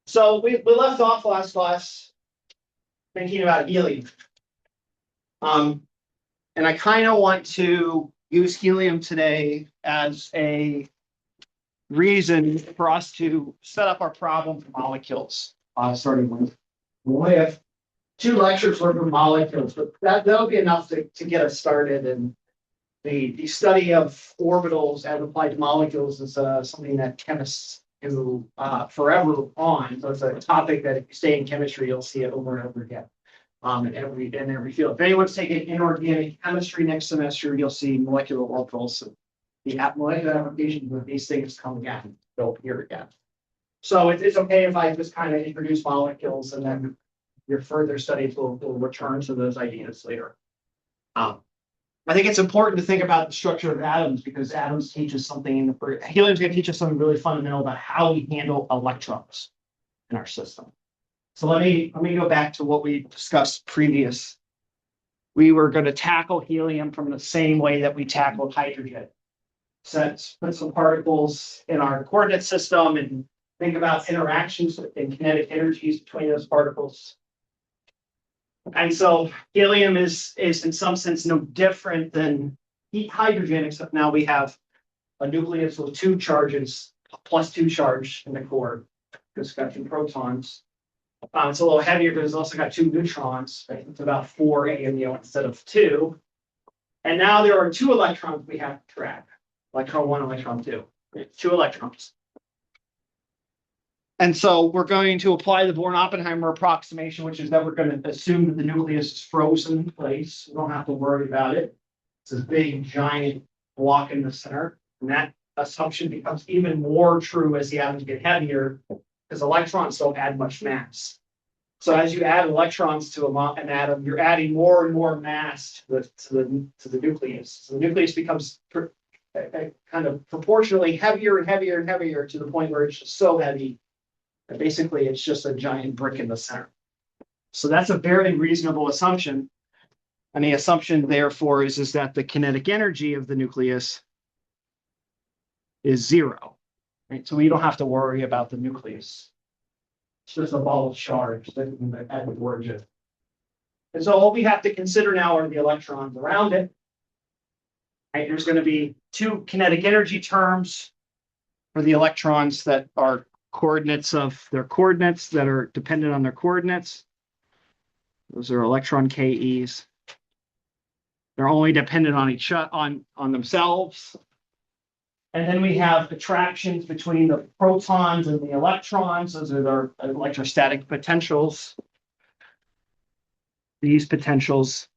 So we left off last class thinking about helium. And I kind of want to use helium today as a reason for us to set up our problem for molecules. Starting with, we only have 2 lectures worth of molecules, but that'll be enough to get us started. And the study of orbitals as applied to molecules is something that chemists do forever on. So it's a topic that if you stay in chemistry, you'll see it over and over again. In every field. If anyone's taking inorganic chemistry next semester, you'll see molecular orbitals. The molecular applications of these things come again, they'll appear again. So it's okay if I just kind of introduce molecules and then your further studies will return to those ideas later. I think it's important to think about the structure of atoms because atoms teach us something. Helium's going to teach us something really fundamental about how we handle electrons in our system. So let me go back to what we discussed previous. We were going to tackle helium from the same way that we tackled hydrogen. Put some particles in our coordinate system and think about interactions and kinetic energies between those particles. And so helium is in some sense no different than hydrogen, except now we have a nucleus with 2 charges, plus 2 charge in the core, because it's got 2 protons. It's a little heavier, but it's also got 2 neutrons. Right? It's about 4 AMU instead of 2. And now there are 2 electrons we have to track. Electron 1, electron 2. 2 electrons. And so we're going to apply the Born-Oppenheimer approximation, which is that we're going to assume that the nucleus is frozen in place. We don't have to worry about it. It's a big, giant block in the center. And that assumption becomes even more true as the atoms get heavier, because electrons don't add much mass. So as you add electrons to an atom, you're adding more and more mass to the nucleus. So the nucleus becomes kind of proportionally heavier and heavier and heavier to the point where it's just so heavy that basically it's just a giant brick in the center. So that's a very reasonable assumption. And the assumption, therefore, is that the kinetic energy of the nucleus is 0. Right? So we don't have to worry about the nucleus. It's just a ball of charge at the origin. And so all we have to consider now are the electrons around it. Right? There's going to be 2 kinetic energy terms for the electrons that are coordinates of their coordinates that are dependent on their coordinates. Those are electron KEs. They're only dependent on each on themselves. And then we have attractions between the protons and the electrons. Those are their electrostatic potentials. These potentials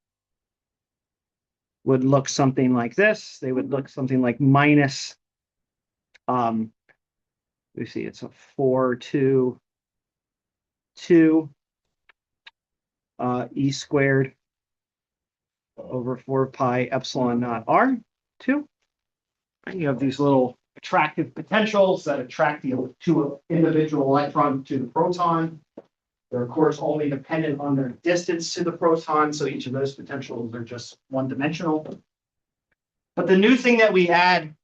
would look something like this. They would look something like minus, we see it's a 4, 2, 2 E squared over 4 pi epsilon naught R 2. And you have these little attractive potentials that attract the 2 individual electrons to the proton. They're, of course, only dependent on their distance to the proton, so each of those potentials are just one-dimensional. But the new thing that we add,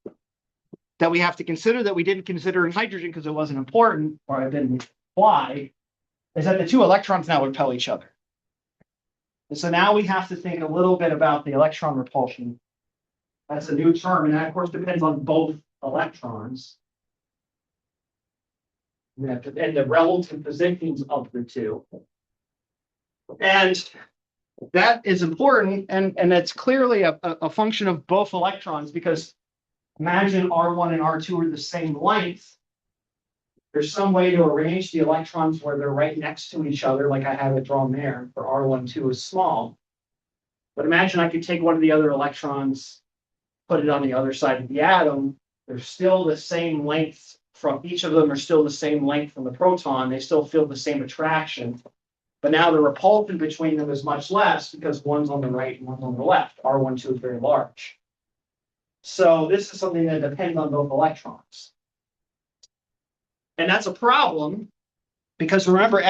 that we have to consider that we didn't consider in hydrogen because it wasn't important, or it didn't apply, is that the 2 electrons now repel each other. And so now we have to think a little bit about the electron repulsion. That's a new term, and that, of course, depends on both electrons and the relative positions of the 2. And that is important, and it's clearly a function of both electrons, because imagine R1 and R2 are the same length. There's some way to arrange the electrons where they're right next to each other, like I have it drawn there, for R1, 2 is small. But imagine I could take one of the other electrons, put it on the other side of the atom. They're still the same length from each of them are still the same length from the proton. They still feel the same attraction. But now the repulsion between them is much less because one's on the right and one's on the left. R1, 2 is very large. So this is something that depends on both electrons. And that's a problem because remember,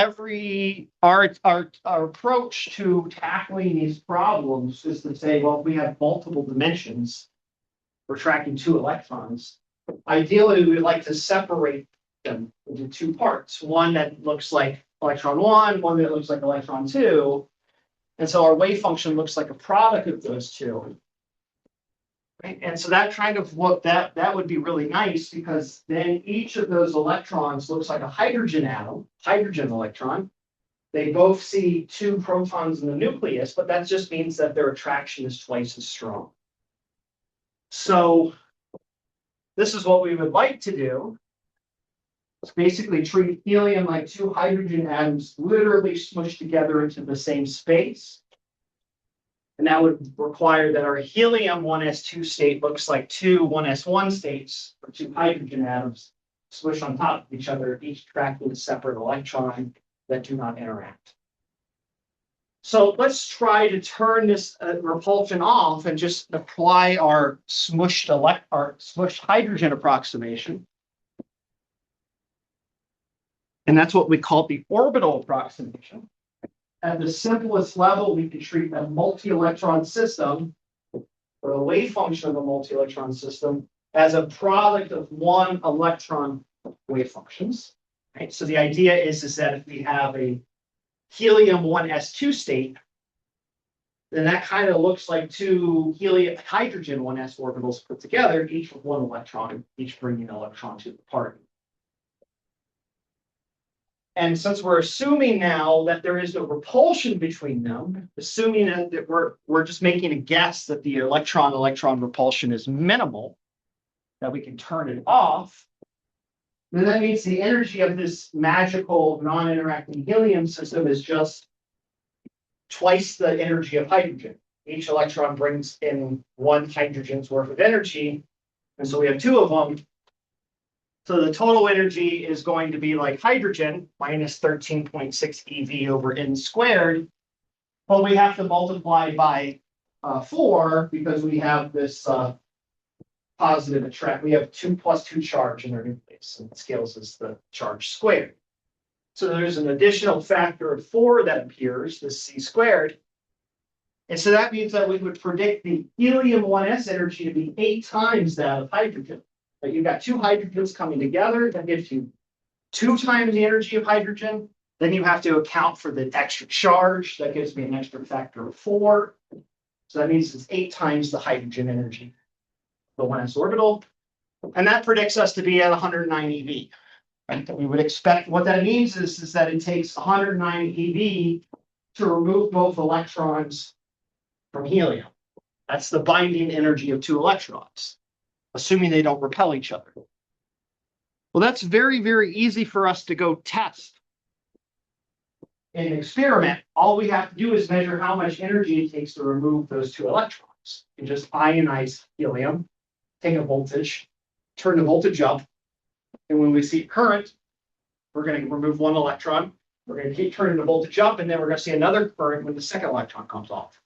our approach to tackling these problems is to say, well, if we have multiple dimensions, we're tracking 2 electrons. Ideally, we would like to separate them into two parts. One that looks like electron one that looks like electron two. And so our wave function looks like a product of those two. Right? And so that kind of that would be really nice, because then each of those electrons looks like a hydrogen atom, hydrogen electron. They both see two protons in the nucleus, but that just means that their attraction is twice as strong. So this is what we would like to do. It's basically treat helium like two hydrogen atoms literally smushed together into the same space. And that would require that our helium 1s2 state looks like two 1s1 states, or two hydrogen atoms smushed on top of each other, each attracting a separate electron that do not interact. So let's try to turn this repulsion off and just apply our smushed hydrogen approximation. And that's what we call the orbital approximation. At the simplest level, we can treat a multi-electron system, or the wave function of a multi-electron system, as a product of one electron wave functions. Right? So the idea is that if we have a helium 1s2 state, then that kind of looks like two hydrogen 1s orbitals put together, each with one electron, each bringing an electron to the party. And since we're assuming now that there is no repulsion between them, assuming that we're just making a guess that the electron-electron repulsion is minimal, that we can turn it off, then that means the energy of this magical non-interacting helium system is just twice the energy of hydrogen. Each electron brings in one hydrogen's worth of energy, and so we have two of them. So the total energy is going to be like hydrogen minus 13.6 eV over n squared. But we have to multiply by 4 because we have this positive attract. We have 2 plus 2 charge in our nucleus, and it scales as the charge squared. So there's an additional factor of 4 that appears, this c squared. And so that means that we would predict the helium 1s energy to be 8 times that of hydrogen. But you've got two hydrogens coming together, that gives you 2 times the energy of hydrogen. Then you have to account for the extra charge, that gives me an extra factor of 4. So that means it's 8 times the hydrogen energy, the 1s orbital. And that predicts us to be at 109 eV. Right? We would expect, what that means is that it takes 109 eV to remove both electrons from helium. That's the binding energy of 2 electrons, assuming they don't repel each other. Well, that's very, very easy for us to go test. In an experiment, all we have to do is measure how much energy it takes to remove those 2 electrons. You just ionize helium, take a voltage, turn the voltage up, and when we see current, we're going to remove 1 electron. We're going to keep turning the voltage up, and then we're going to see another current when the second electron comes off.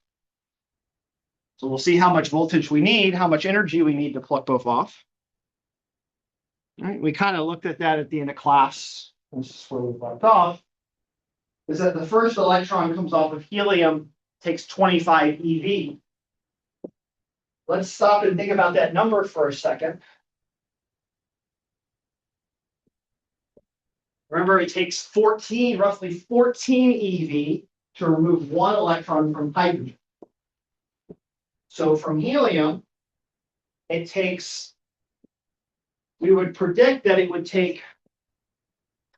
So we'll see how much voltage we need, how much energy we need to pluck both off. All right, we kind of looked at that at the end of class. This is where we left off. Is that the first electron comes off of helium, takes 25 eV. Let's stop and think about that number for a second. Remember, it takes roughly 14 eV to remove 1 electron from hydrogen. So from helium, we would predict that it would take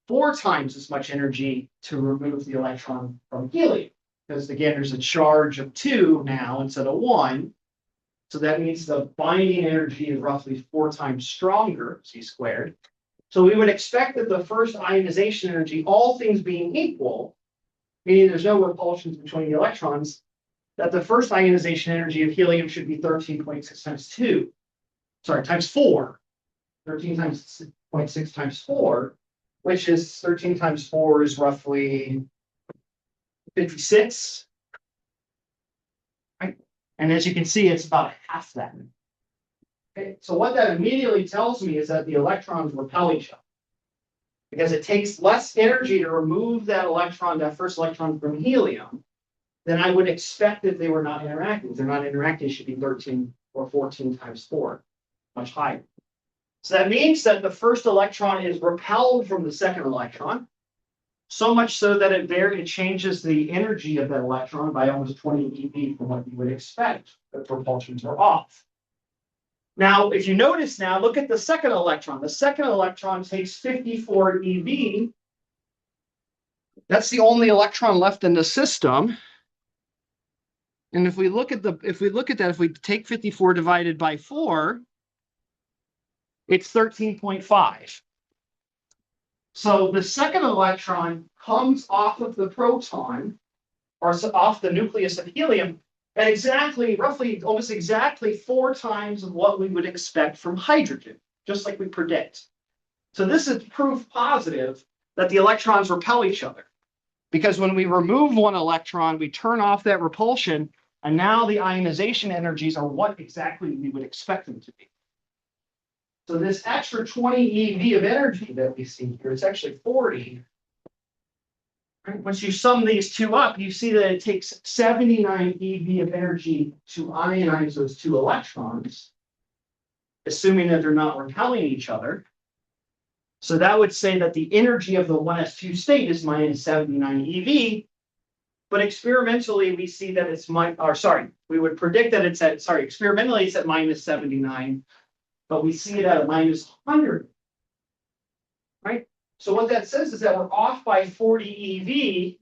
4 times as much energy to remove the electron from helium. Because again, there's a charge of 2 now instead of 1. So that means the binding energy is roughly 4 times stronger, c squared. So we would expect that the first ionization energy, all things being equal, meaning there's no repulsions between the electrons, that the first ionization energy of helium should be 13.6 times 2. Sorry, times 4. 13 times 0.6 times 4, which is 13 times 4 is roughly 56. Right? And as you can see, it's about half that. Okay, so what that immediately tells me is that the electrons repel each other. Because it takes less energy to remove that electron, that first electron from helium, than I would expect if they were not interacting. If they're not interacting, it should be 13 or 14 times 4, much higher. So that means that the first electron is repelled from the second electron, so much so that it changes the energy of that electron by almost 20 eV from what you would expect if repulsions are off. Now, if you notice now, look at the second electron. The second electron takes 54 eV. That's the only electron left in the system. And if we look at if we take 54 divided by 4, it's 13.5. So the second electron comes off of the proton, or off the nucleus of helium, at roughly, almost exactly 4 times of what we would expect from hydrogen, just like we predict. So this is proof positive that the electrons repel each other. Because when we remove one electron, we turn off that repulsion, and now the ionization energies are what exactly we would expect them to be. So this extra 20 eV of energy that we see here, it's actually 40. Once you sum these two up, you see that it takes 79 eV of energy to ionize those 2 electrons, assuming that they're not repelling each other. So that would say that the energy of the 1s2 state is minus 79 eV. But experimentally, we see that it's we would predict that it's experimentally it's at minus 79, but we see it at a minus 100, right? So what that says is that we're off by 40 eV,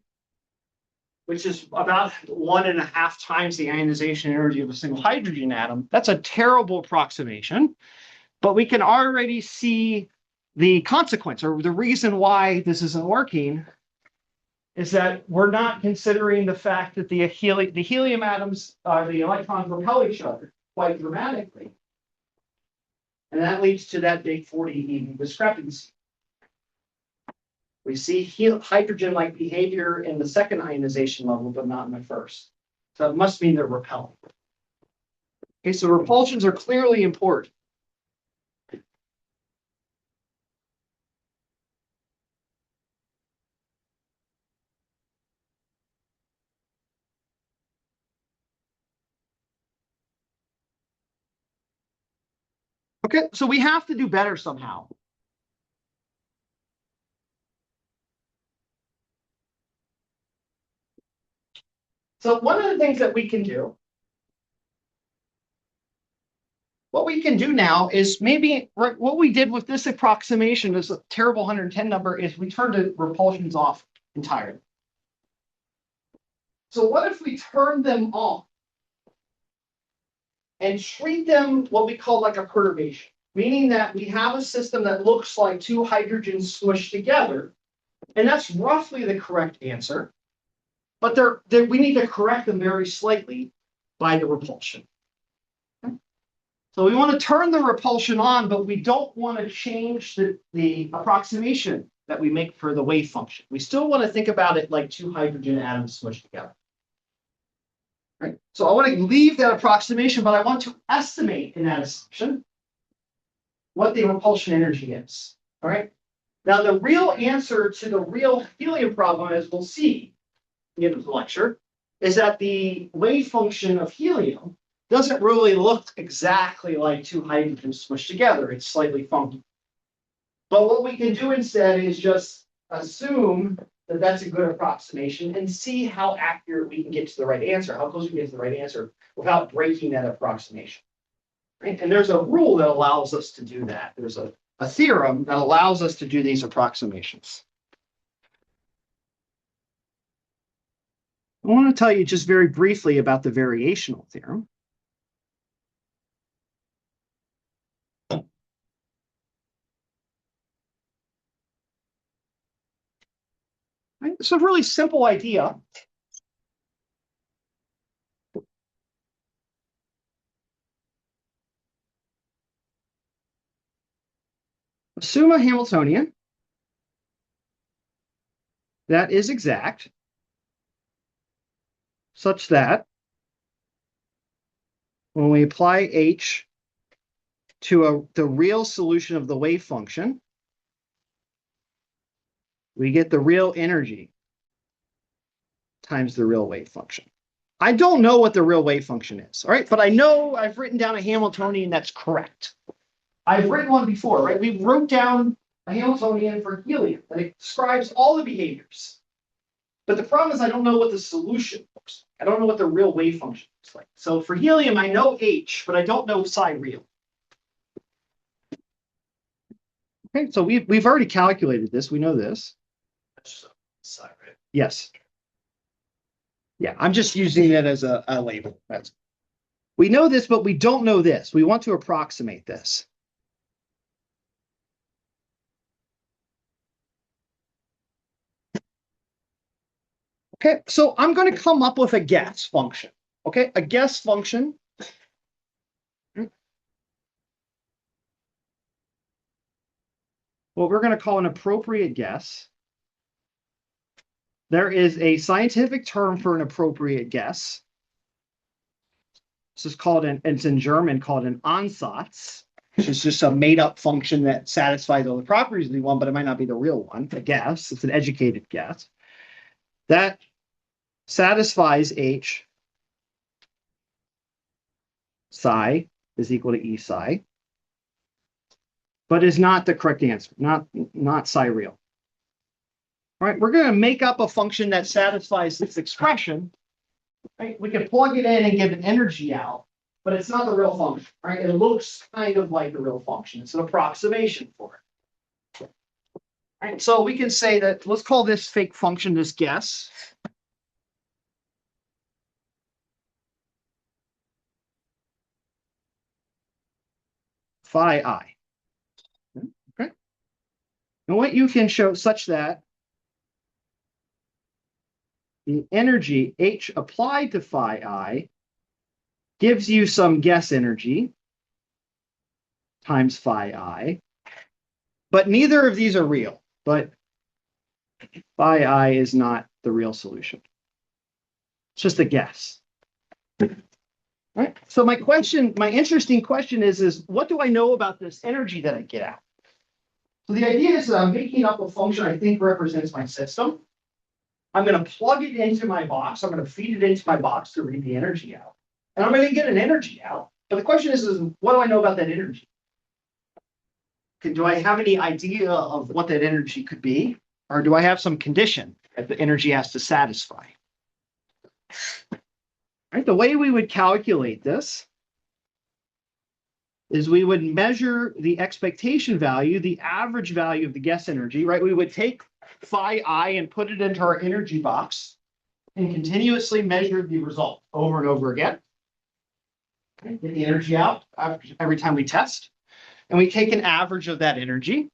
which is about 1.5 times the ionization energy of a single hydrogen atom. That's a terrible approximation, but we can already see the consequence, or the reason why this isn't working, is that we're not considering the fact that the helium atoms, the electrons repel each other quite dramatically. And that leads to that big 40 eV discrepancy. We see hydrogen-like behavior in the second ionization level, but not in the first. So it must mean they're repelling. Okay, so repulsions are clearly important. Okay, so we have to do better somehow. So one of the things that we can do, what we can do now is maybe what we did with this approximation, this terrible 110 number, is we turned the repulsions off entirely. So what if we turn them off and treat them what we call like a perturbation, meaning that we have a system that looks like 2 hydrogens smushed together, and that's roughly the correct answer, but we need to correct them very slightly by the repulsion. Okay? So we want to turn the repulsion on, but we don't want to change the approximation that we make for the wave function. We still want to think about it like 2 hydrogen atoms smushed together. Right? So I want to leave that approximation, but I want to estimate in that assumption what the repulsion energy is. All right. Now, the real answer to the real helium problem, as we'll see in the end of the lecture, is that the wave function of helium doesn't really look exactly like 2 hydrogens smushed together. It's slightly funky. But what we can do instead is just assume that that's a good approximation and see how accurate we can get to the right answer, how close we can get to the right answer without breaking that approximation. Right? And there's a rule that allows us to do that. There's a theorem that allows us to do these approximations. I want to tell you just very briefly about the variational theorem. Right? It's a really simple idea. Assume a Hamiltonian that is exact, such that when we apply H to the real solution of the wave function, we get the real energy times the real wave function. I don't know what the real wave function is, all right? But I know I've written down a Hamiltonian that's correct. I've written one before, right? We wrote down a Hamiltonian for helium that describes all the behaviors. But the problem is I don't know what the solution looks like. I don't know what the real wave function looks like. So for helium, I know H, but I don't know psi real. Okay, so we've already calculated this. We know this. That's just psi, right? Yes. Yeah, I'm just using it as a label. We know this, but we don't know this. We want to approximate this. Okay, so I'm going to come up with a guess function. Okay, a guess function. What we're going to call an appropriate guess. There is a scientific term for an appropriate guess. This is called it's in German called an Ansatz, which is just a made-up function that satisfies all the properties of the one, but it might not be the real one. A guess. It's an educated guess. That satisfies H psi is equal to E psi, but is not the correct answer, not psi real. All right, we're going to make up a function that satisfies this expression. Right? We can plug it in and give an energy out, but it's not the real function. Right? It looks kind of like the real function. It's an approximation for it. All right, so we can say that, let's call this fake function this guess. Phi I. Okay. And what you can show such that the energy H applied to phi I gives you some guess energy times phi I, but neither of these are real, but phi I is not the real solution. It's just a guess. Right? So my interesting question is what do I know about this energy that I get out? So the idea is that I'm making up a function I think represents my system. I'm going to plug it into my box. I'm going to feed it into my box to read the energy out. And I'm going to get an energy out. But the question is what do I know about that energy? Do I have any idea of what that energy could be? Or do I have some condition that the energy has to satisfy? Right, the way we would calculate this is we would measure the expectation value, the average value of the guess energy, right? We would take phi I and put it into our energy box and continuously measure the result over and over again. Okay, get the energy out every time we test. And we take an average of that energy.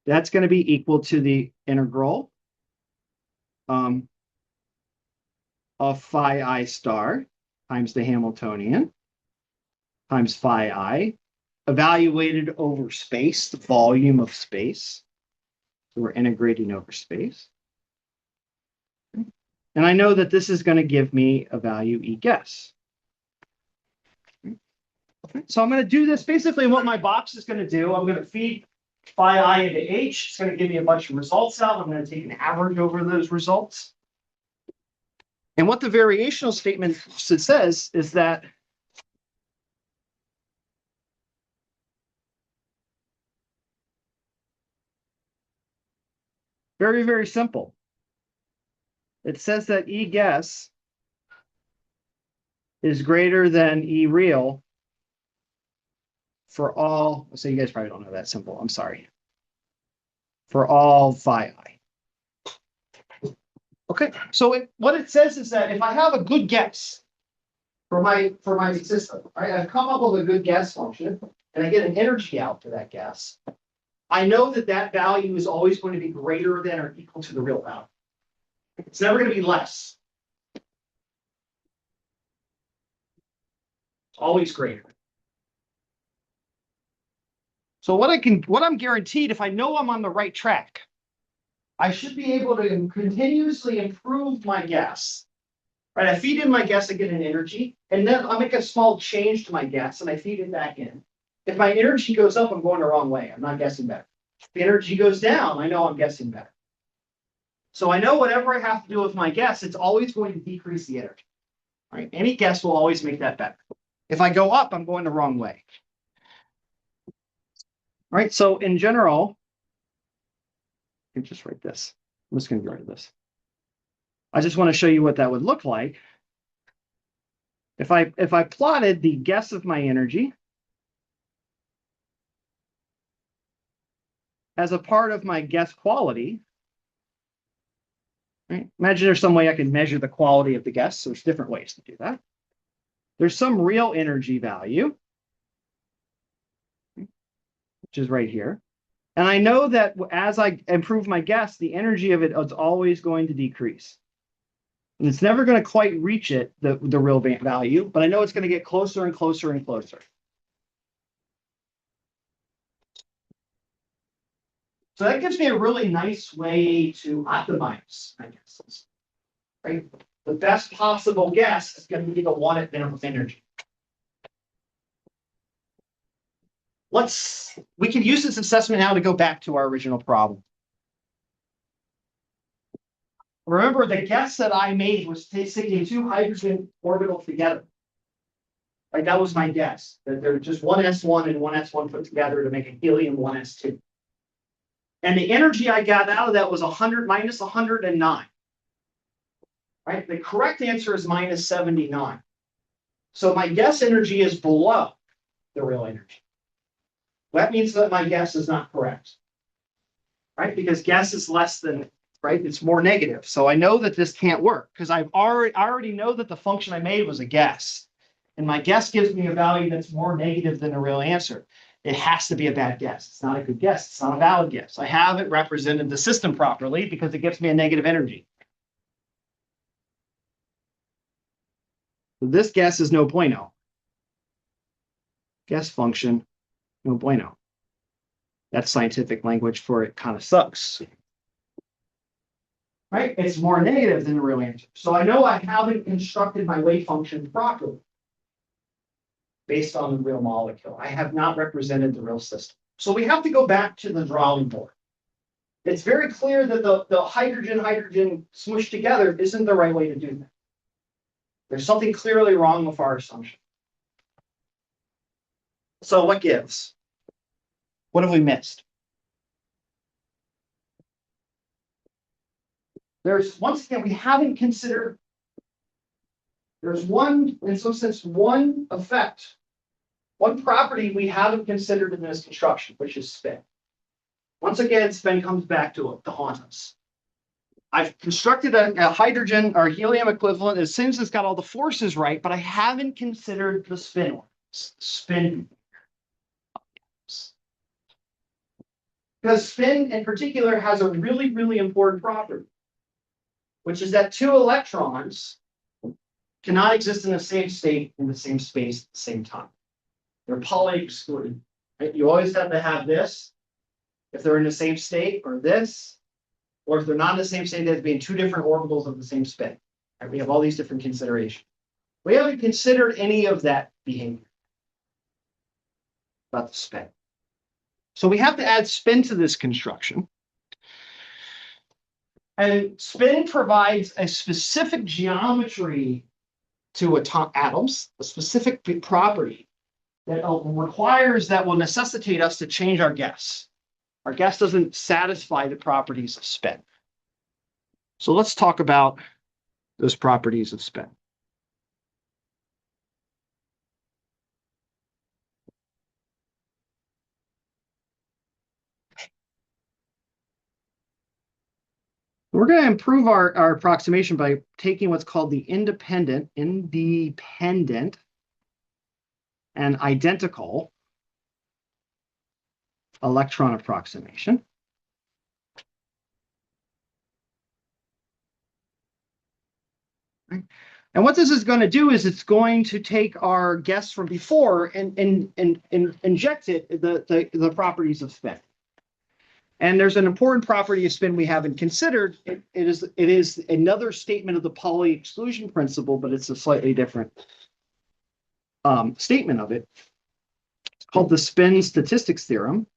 That's going to be equal to the integral of phi I star times the Hamiltonian times phi I, evaluated over space, the volume of space. So we're integrating over space. And I know that this is going to give me a value E guess. So I'm going to do this basically what my box is going to do. I'm going to feed phi I into H. It's going to give me a bunch of results out. I'm going to take an average over those results. And what the variational statement says is that very, very simple. It says that E guess is greater than E real for all, so you guys probably don't know that simple, I'm sorry. For all phi I. Okay, so what it says is that if I have a good guess for my system, right? I've come up with a good guess function and I get an energy out for that guess. I know that that value is always going to be greater than or equal to the real value. It's never going to be less. It's always greater. So what I'm guaranteed, if I know I'm on the right track, I should be able to continuously improve my guess. Right? I feed in my guess, I get an energy, and then I'll make a small change to my guess and I feed it back in. If my energy goes up, I'm going the wrong way. I'm not guessing better. If the energy goes down, I know I'm guessing better. So I know whatever I have to do with my guess, it's always going to decrease the energy. Right? Any guess will always make that better. If I go up, I'm going the wrong way. All right, so in general, I can just write this. I'm just going to get rid of this. I just want to show you what that would look like. If I plotted the guess of my energy as a part of my guess quality, right? Imagine there's some way I can measure the quality of the guess. So there's different ways to do that. There's some real energy value, which is right here. And I know that as I improve my guess, the energy of it is always going to decrease. And it's never going to quite reach it, the real value, but I know it's going to get closer and closer and closer. So that gives me a really nice way to optimize my guesses, right? The best possible guess is going to be the one at minimum energy. We can use this assessment now to go back to our original problem. Remember, the guess that I made was taking two hydrogen orbitals together. Right, that was my guess, that they're just one S1 and one S1 put together to make a helium 1s2. And the energy I got out of that was 100 minus 109. Right, the correct answer is minus 79. So my guess energy is below the real energy. That means that my guess is not correct. Right, because guess is less than, right, it's more negative. So I know that this can't work because I already know that the function I made was a guess. And my guess gives me a value that's more negative than the real answer. It has to be a bad guess. It's not a good guess. It's not a valid guess. I haven't represented the system properly because it gives me a negative energy. So this guess is no bueno. Guess function, no bueno. That's scientific language for it kind of sucks. Right? It's more negative than the real answer. So I know I haven't constructed my wave function properly based on the real molecule. I have not represented the real system. So we have to go back to the drawing board. It's very clear that the hydrogen smushed together isn't the right way to do that. There's something clearly wrong with our assumption. So what gives? What have we missed? Once again, we haven't considered, there's one, in some sense, one effect, one property we haven't considered in this construction, which is spin. Once again, spin comes back to haunt us. I've constructed a hydrogen or helium equivalent as soon as it's got all the forces right, but I haven't considered the spin. Spin. Because spin in particular has a really, really important property, which is that two electrons cannot exist in the same state in the same space at the same time. They're Pauli excluded. Right? You always have to have this if they're in the same state, or this, or if they're not in the same state, they have to be in two different orbitals of the same spin. Right? We have all these different considerations. We haven't considered any of that behavior about the spin. So we have to add spin to this construction. And spin provides a specific geometry to atoms, a specific property that requires, that will necessitate us to change our guess. Our guess doesn't satisfy the properties of spin. So let's talk about those properties of spin. We're going to improve our approximation by taking what's called the independent and identical electron approximation. And what this is going to do is it's going to take our guess from before and inject it the properties of spin. And there's an important property of spin we haven't considered. It is another statement of the Pauli exclusion principle, but it's a slightly different statement of it. It's called the spin statistics theorem.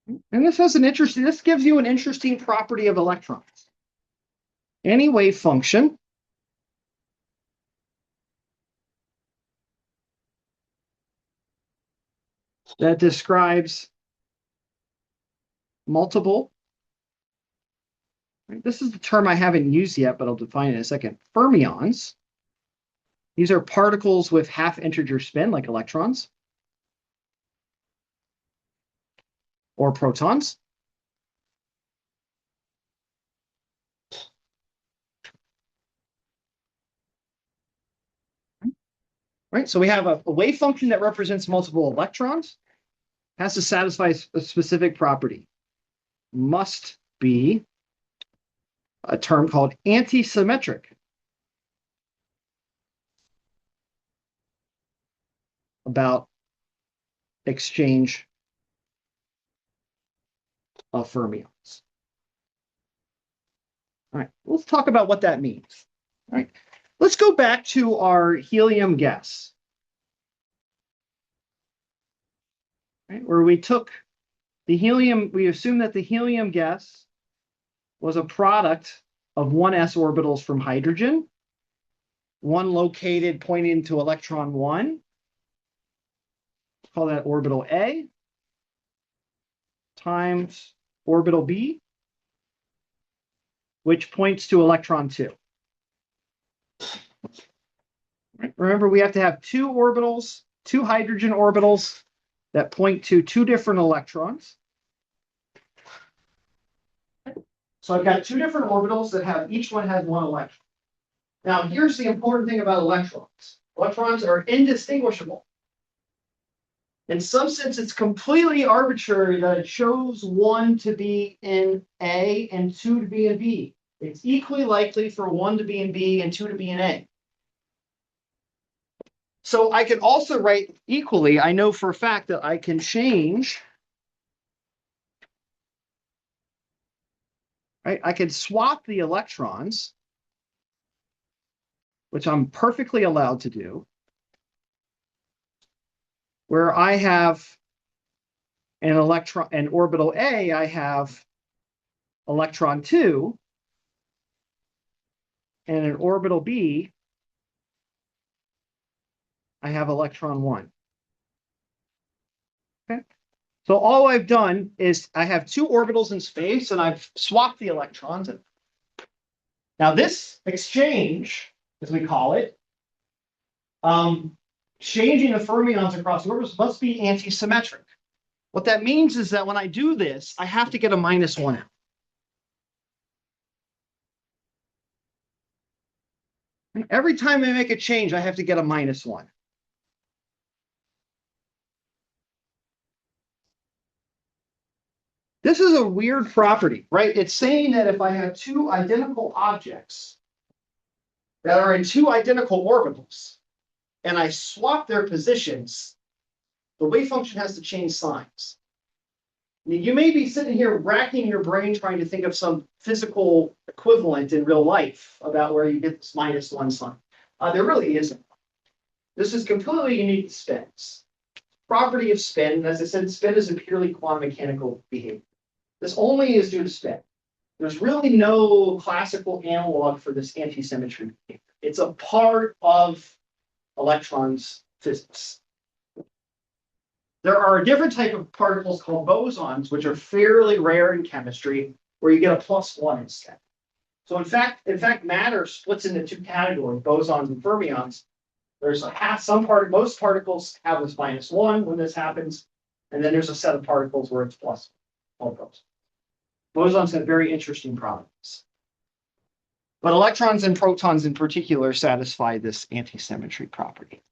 And this gives you an interesting property of electrons. Any wave function that describes multiple, this is the term I haven't used yet, but I'll define it in a second, fermions. These are particles with half integer spin, like electrons or protons. Right, so we have a wave function that represents multiple electrons, has to satisfy a specific property. Must be a term called antisymmetric. About exchange of fermions. All right, let's talk about what that means. All right, let's go back to our helium gas, right, where we took the helium, we assumed that the helium gas was a product of 1s orbitals from hydrogen, one located pointing to electron 1. Call that orbital A, times orbital B, which points to electron 2. Right? Remember, we have to have two orbitals, two hydrogen orbitals that point to two different electrons. So I've got two different orbitals that have, each one has one electron. Now, here's the important thing about electrons. Electrons are indistinguishable. In some sense, it's completely arbitrary that it shows one to be in A and two to be in B. It's equally likely for one to be in B and two to be in A. So I can also write equally, I know for a fact that I can change, right? I could swap the electrons, which I'm perfectly allowed to do, where I have an electron, an orbital A, I have electron 2, and an orbital B, I have electron 1. Okay. So all I've done is I have two orbitals in space, and I've swapped the electrons. Now this exchange, as we call it, changing the fermions across the orbitals must be antisymmetric. What that means is that when I do this, I have to get a -1 out. And every time I make a change, I have to get a -1. This is a weird property, right? It's saying that if I have two identical objects that are in two identical orbitals, and I swap their positions, the wave function has to change signs. You may be sitting here racking your brain trying to think of some physical equivalent in real life about where you get this -1 sign. There really isn't. This is completely unique to spins. Property of spin, as I said, spin is a purely quantum mechanical behavior. This only is due to spin. There's really no classical analog for this antisymmetry behavior. It's a part of electrons physics. There are a different type of particles called bosons, which are fairly rare in chemistry, where you get a +1 instead. So in fact, matter splits into two categories, bosons and fermions. There's most particles have this -1 when this happens, and then there's a set of particles where it's +1. Bosons have very interesting properties. But electrons and protons in particular satisfy this antisymmetry property.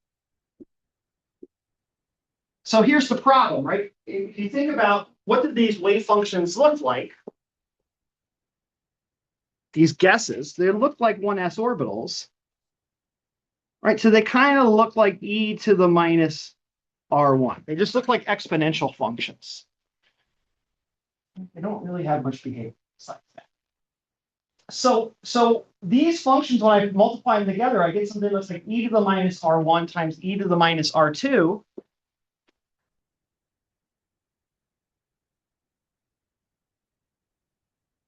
So here's the problem, right? If you think about what did these wave functions look like, these guesses, they look like 1s orbitals, right? So they kind of look like e to the -r1. They just look like exponential functions. They don't really have much behavior besides that. So these functions, when I multiply them together, I get something that looks like e to the -r1 times e to the -r2.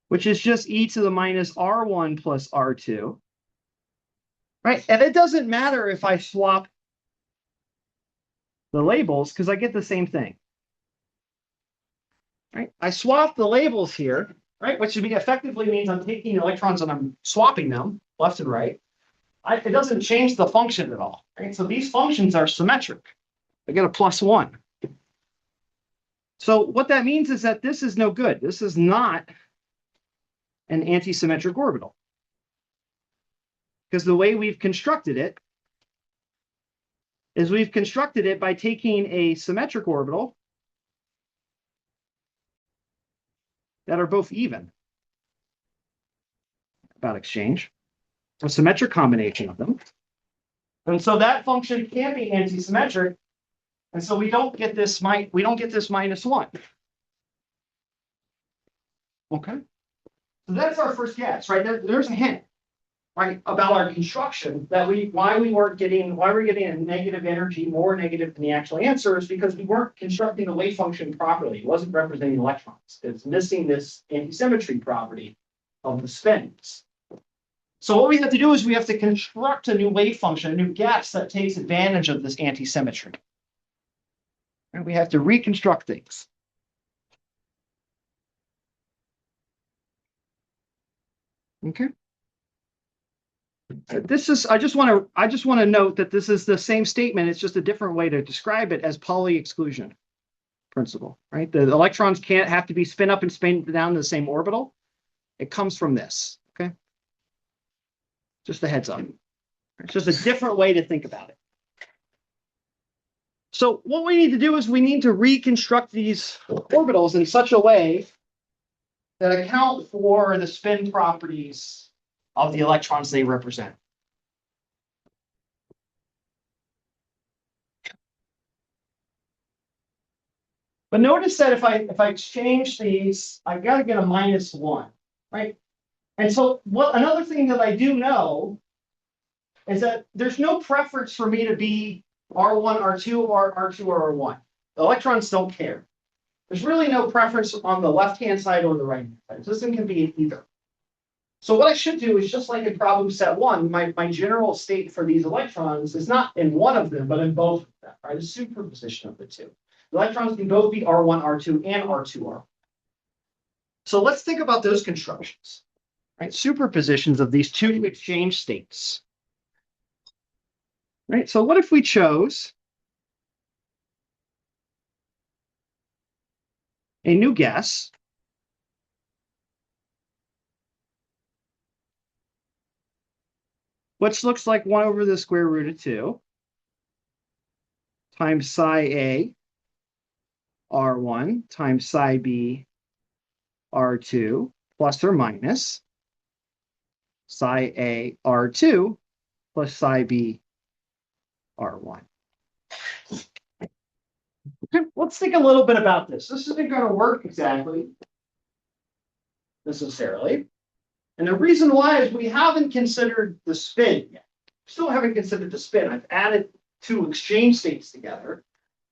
which is just e to the minus r1 plus r2. Right? And it doesn't matter if I swap the labels because I get the same thing. Right? I swap the labels here, right? Which effectively means I'm taking electrons and I'm swapping them left and right. It doesn't change the function at all. Right? So these functions are symmetric. I get a +1. So what that means is that this is no good. This is not an antisymmetric orbital. Because the way we've constructed it is we've constructed it by taking a symmetric orbital that are both even about exchange, a symmetric combination of them. And so that function can't be antisymmetric. And so we don't get this -1. Okay. So that's our first guess, right? There's a hint, right, about our construction that why we're getting a negative energy, more negative than the actual answer is because we weren't constructing the wave function properly. It wasn't representing electrons. It's missing this antisymmetry property of the spins. So what we have to do is we have to construct a new wave function, a new guess that takes advantage of this antisymmetry. And we have to reconstruct things. Okay. I just want to note that this is the same statement. It's just a different way to describe it as Pauli exclusion principle, right? The electrons can't have to be spin up and spin down in the same orbital. It comes from this. Okay. Just a heads up. It's just a different way to think about it. So what we need to do is we need to reconstruct these orbitals in such a way that account for the spin properties of the electrons they represent. But notice that if I exchange these, I've got to get a -1, right? And so another thing that I do know is that there's no preference for me to be R1, R2, or R2, or R1. The electrons don't care. There's really no preference on the left-hand side or the right-hand side. This thing can be either. So what I should do is just like in problem set 1, my general state for these electrons is not in one of them, but in both of them, right? The superposition of the two. The electrons can both be R1, R2, and R2, R1. So let's think about those constructions, right? Superpositions of these two exchange states. Right, so what if we chose a new guess which looks like 1 over the square root of 2 times psi A R1 times psi B R2 plus or minus psi A R2 plus psi B R1. Okay, let's think a little bit about this. This isn't going to work exactly necessarily. And the reason why is we haven't considered the spin yet. Still haven't considered the spin. I've added 2 exchange states together,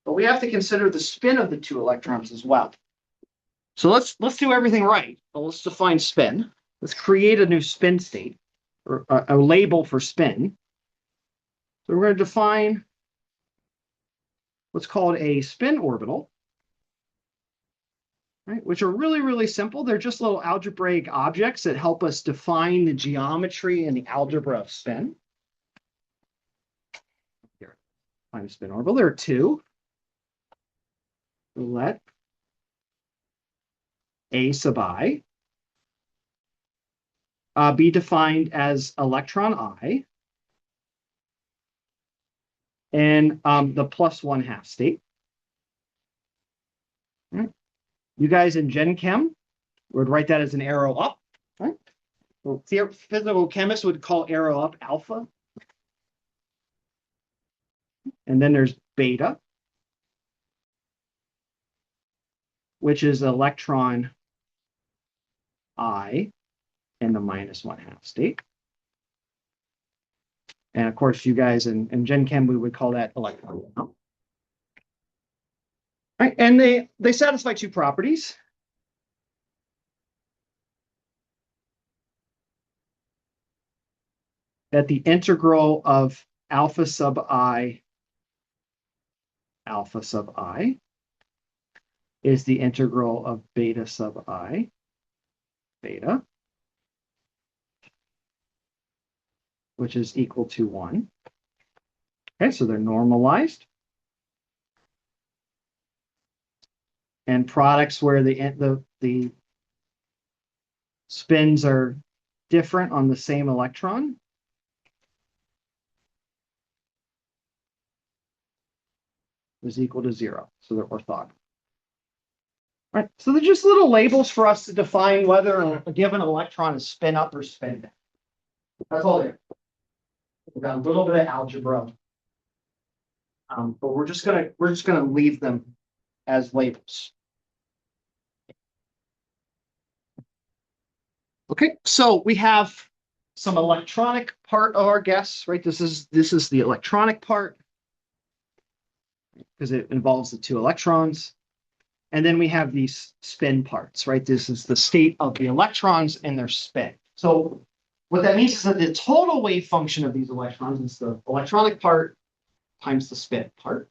but we have to consider the spin of the 2 electrons as well. So let's do everything right. Well, let's define spin. Let's create a new spin state, or a label for spin. So we're going to define what's called a spin orbital, right? Which are really, really simple. They're just little algebraic objects that help us define the geometry and the algebra of spin. Here, find a spin orbital. There are 2. Let A sub I be defined as electron I and the +1/2 state. Right. You guys in Gen Chem would write that as an arrow up. Right? Well, physical chemists would call arrow up alpha. And then there's beta, which is electron I in the -1/2 state. And of course, you guys in Gen Chem, we would call that electron. Right? And they satisfy 2 properties. that the integral of alpha sub I is the integral of beta sub I beta, which is equal to 1. Okay, so they're normalized. And products where the spins are different on the same electron is equal to 0. So they're orthogonal. All right, so they're just little labels for us to define whether a given electron is spin up or spin down. That's all there. We've got a little bit of algebra, but we're just gonna leave them as labels. Okay, so we have some electronic part of our guess, right? This is the electronic part because it involves the 2 electrons. And then we have these spin parts, right? This is the state of the electrons and their spin. So what that means is that the total wave function of these electrons is the electronic part times the spin part.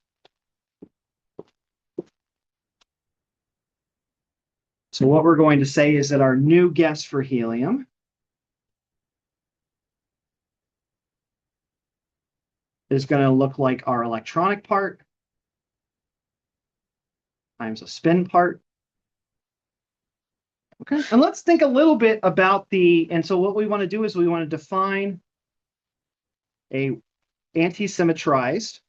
So what we're going to say is that our new guess for helium is going to look like our electronic part times a spin part. Okay, and let's think a little bit about and so what we want to do is we want to define a anti-symmetrized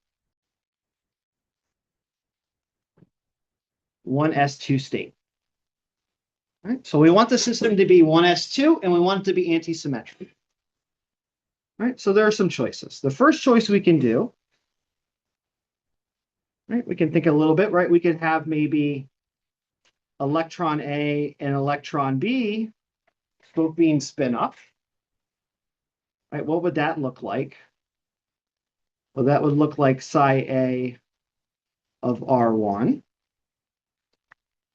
1s2 state. All right, so we want the system to be 1s2 and we want it to be anti-symmetric. All right, so there are some choices. The first choice we can do, right, we can think a little bit, right? We could have maybe electron A and electron B both being spin up. Right, what would that look like? Well, that would look like psi A of R1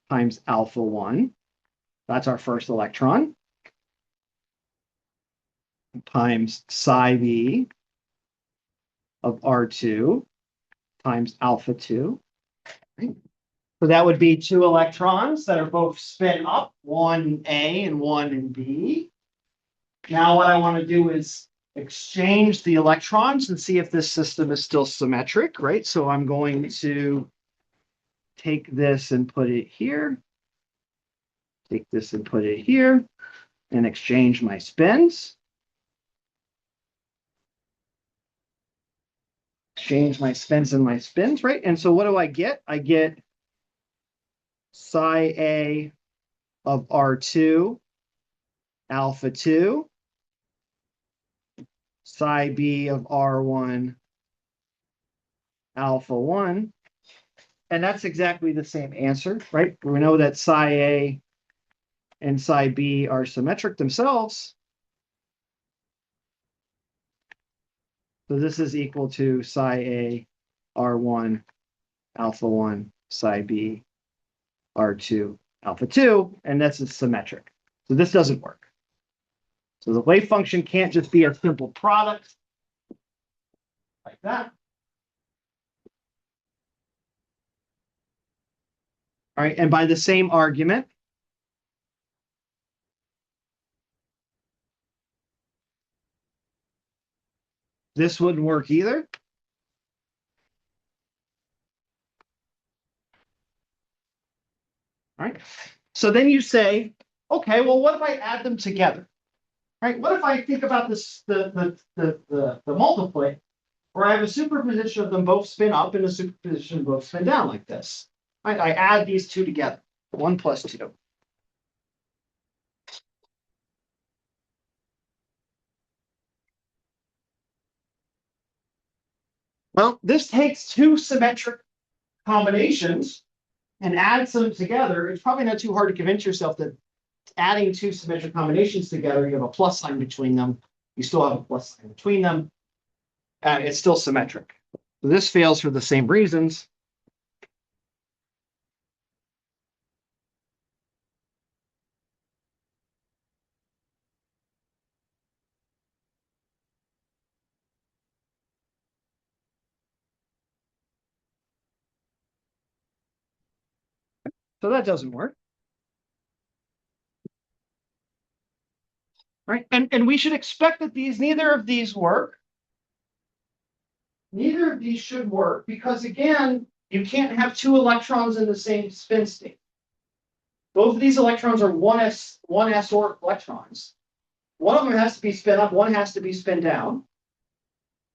times alpha 1. That's our first electron. Times psi B of R2 times alpha 2. Right? So that would be 2 electrons that are both spin up, one A and one in B. Now what I want to do is exchange the electrons and see if this system is still symmetric, right? So I'm going to take this and put it here. Take this and put it here and exchange my spins. Exchange my spins and my spins, right? And so what do I get? I get psi A of R2 alpha 2, psi B of R1 alpha 1. And that's exactly the same answer, right? We know that psi A and psi B are symmetric themselves. So this is equal to psi A R1 alpha 1 psi B R2 alpha 2, and this is symmetric. So this doesn't work. So the wave function can't just be a simple product like that. All right, and by the same argument, this wouldn't work either. All right, so then you say, okay, well, what if I add them together? Right? What if I think about this the multiplet, where I have a superposition of them both spin up and a superposition of both spin down like this? Right? I add these two together, 1 plus 2. Well, this takes 2 symmetric combinations and adds them together. It's probably not too hard to convince yourself that adding 2 symmetric combinations together, you have a plus sign between them. You still have a plus sign between them. And it's still symmetric. So this fails for the same reasons. So that doesn't work. Right? And we should expect that neither of these work. Neither of these should work because, again, you can't have two electrons in the same spin state. Both of these electrons are 1s or electrons. One of them has to be spin up, one has to be spin down.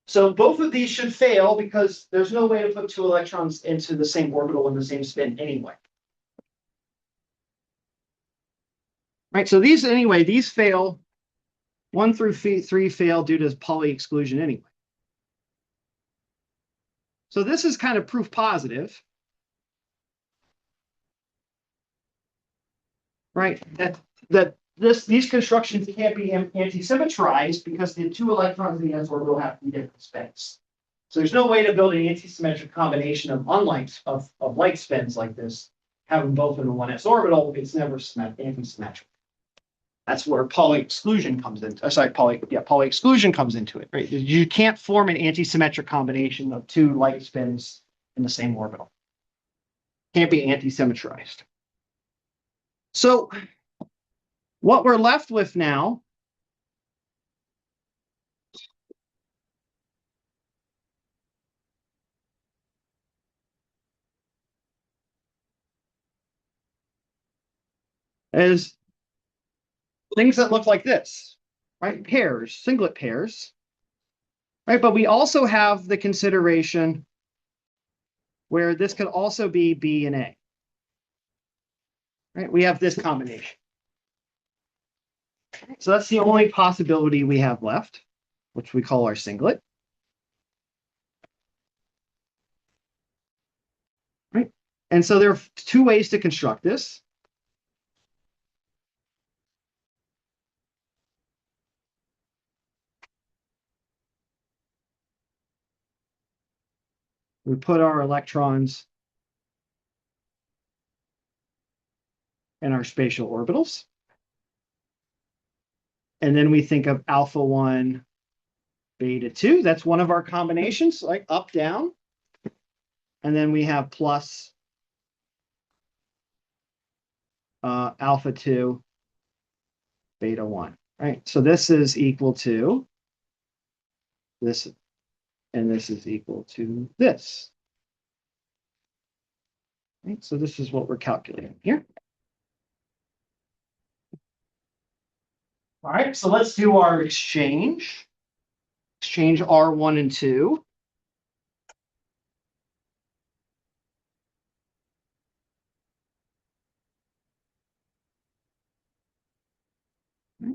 So both of these should fail because there's no way to put two electrons into the same orbital in the same spin anyway. Right, so these fail. 1 through 3 fail due to Pauli exclusion anyway. So this is kind of proof positive. Right, that these constructions can't be anti-symmetrized because the two electrons in the s orbital have to be different spins. So there's no way to build an anti-symmetric combination of like spins like this, having both in the 1s orbital. It's never anti-symmetric. That's where Pauli exclusion comes in. Pauli exclusion comes into it. Right, you can't form an anti-symmetric combination of two light spins in the same orbital. Can't be anti-symmetrized. So what we're left with now is things that look like this, right? Pairs, singlet pairs, right? But we also have the consideration where this could also be B and A, right? We have this combination. So that's the only possibility we have left, which we call our singlet. Right? And so there are two ways to construct this. We put our electrons in our spatial orbitals. And then we think of alpha 1, beta 2. That's one of our combinations, like up, down. And then we have plus alpha 2, beta 1. Right? So this is equal to this, and this is equal to this. Right? So this is what we're calculating here. All right, so let's do our exchange. Exchange R1 and 2.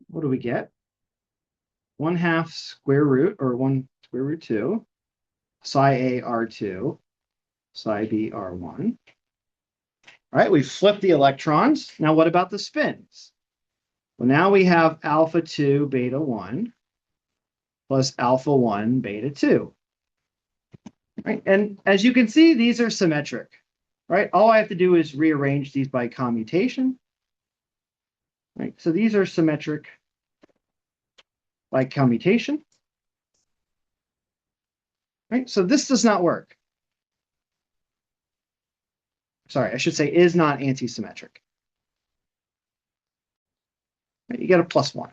What do we get? 1/2 square root, or 1 square root 2, psi A R2, psi B R1. All right, we flipped the electrons. Now what about the spins? Well, now we have alpha 2, beta 1, plus alpha 1, beta 2. Right? And as you can see, these are symmetric. Right? All I have to do is rearrange these by commutation. Right? So these are symmetric by commutation. Right? So this does not work. Sorry, I should say is not anti-symmetric. Right? You get a +1.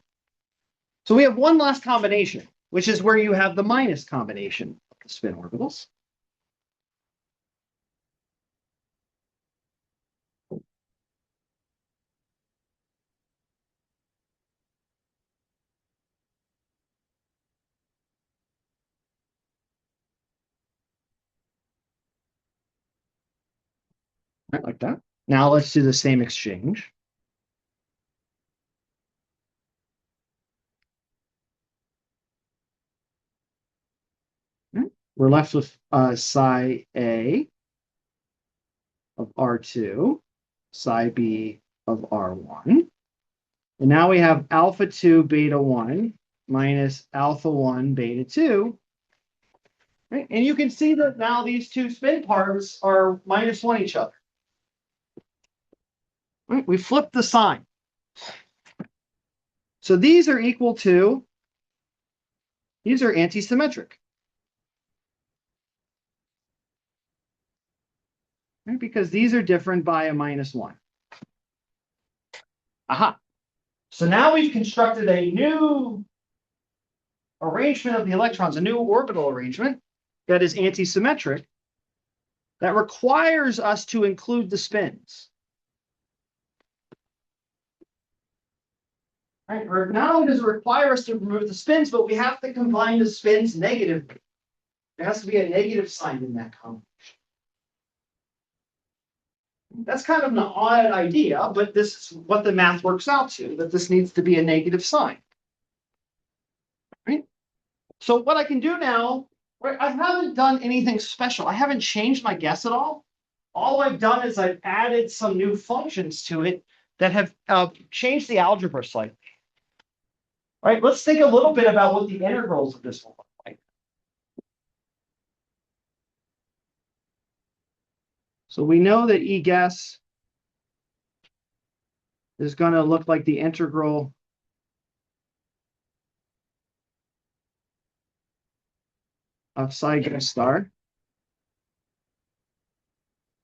So we have one last combination, which is where you have the minus combination of the spin orbitals. Right, like that. Now let's do the same exchange. Right. We're left with psi A of R2, psi B of R1. And now we have alpha 2, beta 1 minus alpha 1, beta 2. Right? And you can see that now these two spin parts are -1 each other. Right? We flipped the sign. So these are equal to, these are anti-symmetric. right? Because these are different by a -1. Aha. So now we've constructed a new arrangement of the electrons, a new orbital arrangement that is antisymmetric that requires us to include the spins. Right? Or not only does it require us to remove the spins, but we have to combine the spins negatively. There has to be a negative sign in that combination. That's kind of an odd idea, but this is what the math works out to, that this needs to be a negative sign. Right? So what I can do now, right, I haven't done anything special. I haven't changed my guess at all. All I've done is I've added some new functions to it that have changed the algebra slightly. All right, let's think a little bit about what the integrals of this will look like. So we know that E guess is going to look like the integral of psi guess star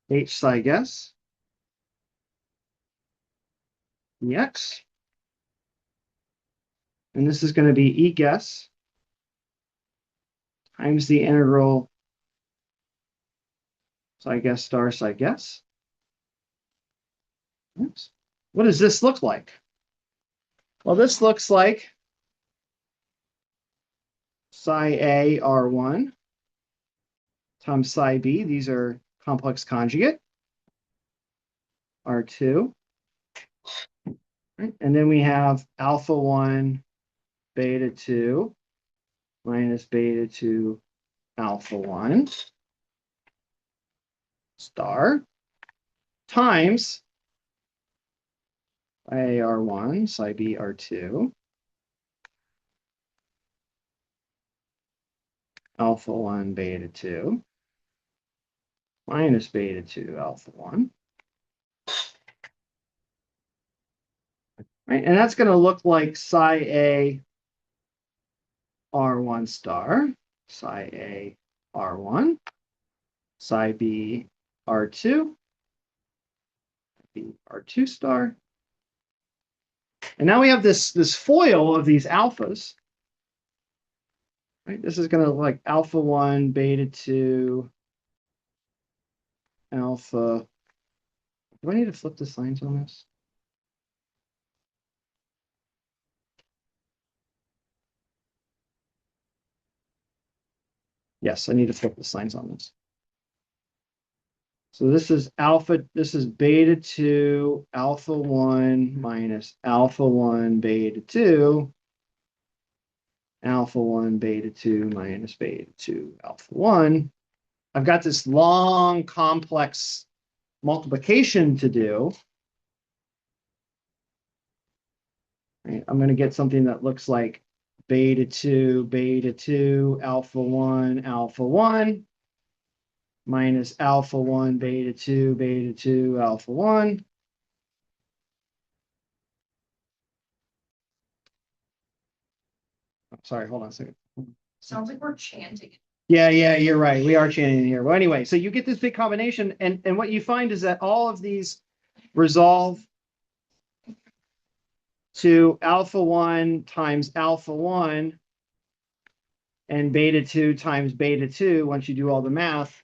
H psi guess dx. And this is going to be E guess times the integral psi guess star psi guess. Oops. What does this look like? Well, this looks like psi A R1 times psi B. These are complex conjugate. R2. Right? And then we have alpha 1 beta 2 minus beta 2 alpha 1 star times psi A R1 psi B R2 alpha 1 beta 2 minus beta 2 alpha 1. Right? And that's going to look like psi A R1 star, psi A R1, psi B R2, B R2 star. And now we have this foil of these alphas. Right? This is going to look like alpha 1, beta 2, alpha. Do I need to flip the signs on this? Yes, I need to flip the signs on this. So this is alpha, this is beta 2, alpha 1 minus alpha 1, beta 2, alpha 1, beta 2 minus beta 2, alpha 1. I've got this long, complex multiplication to do. Right? I'm going to get something that looks like beta 2, alpha 1, minus alpha 1, beta 2, alpha 1. Oh, sorry, hold on a second. Sounds like we're chanting. Yeah, you're right. We are chanting here. Well, anyway, so you get this big combination, and what you find is that all of these resolve to alpha 1 times alpha 1 and beta 2 times beta 2 once you do all the math.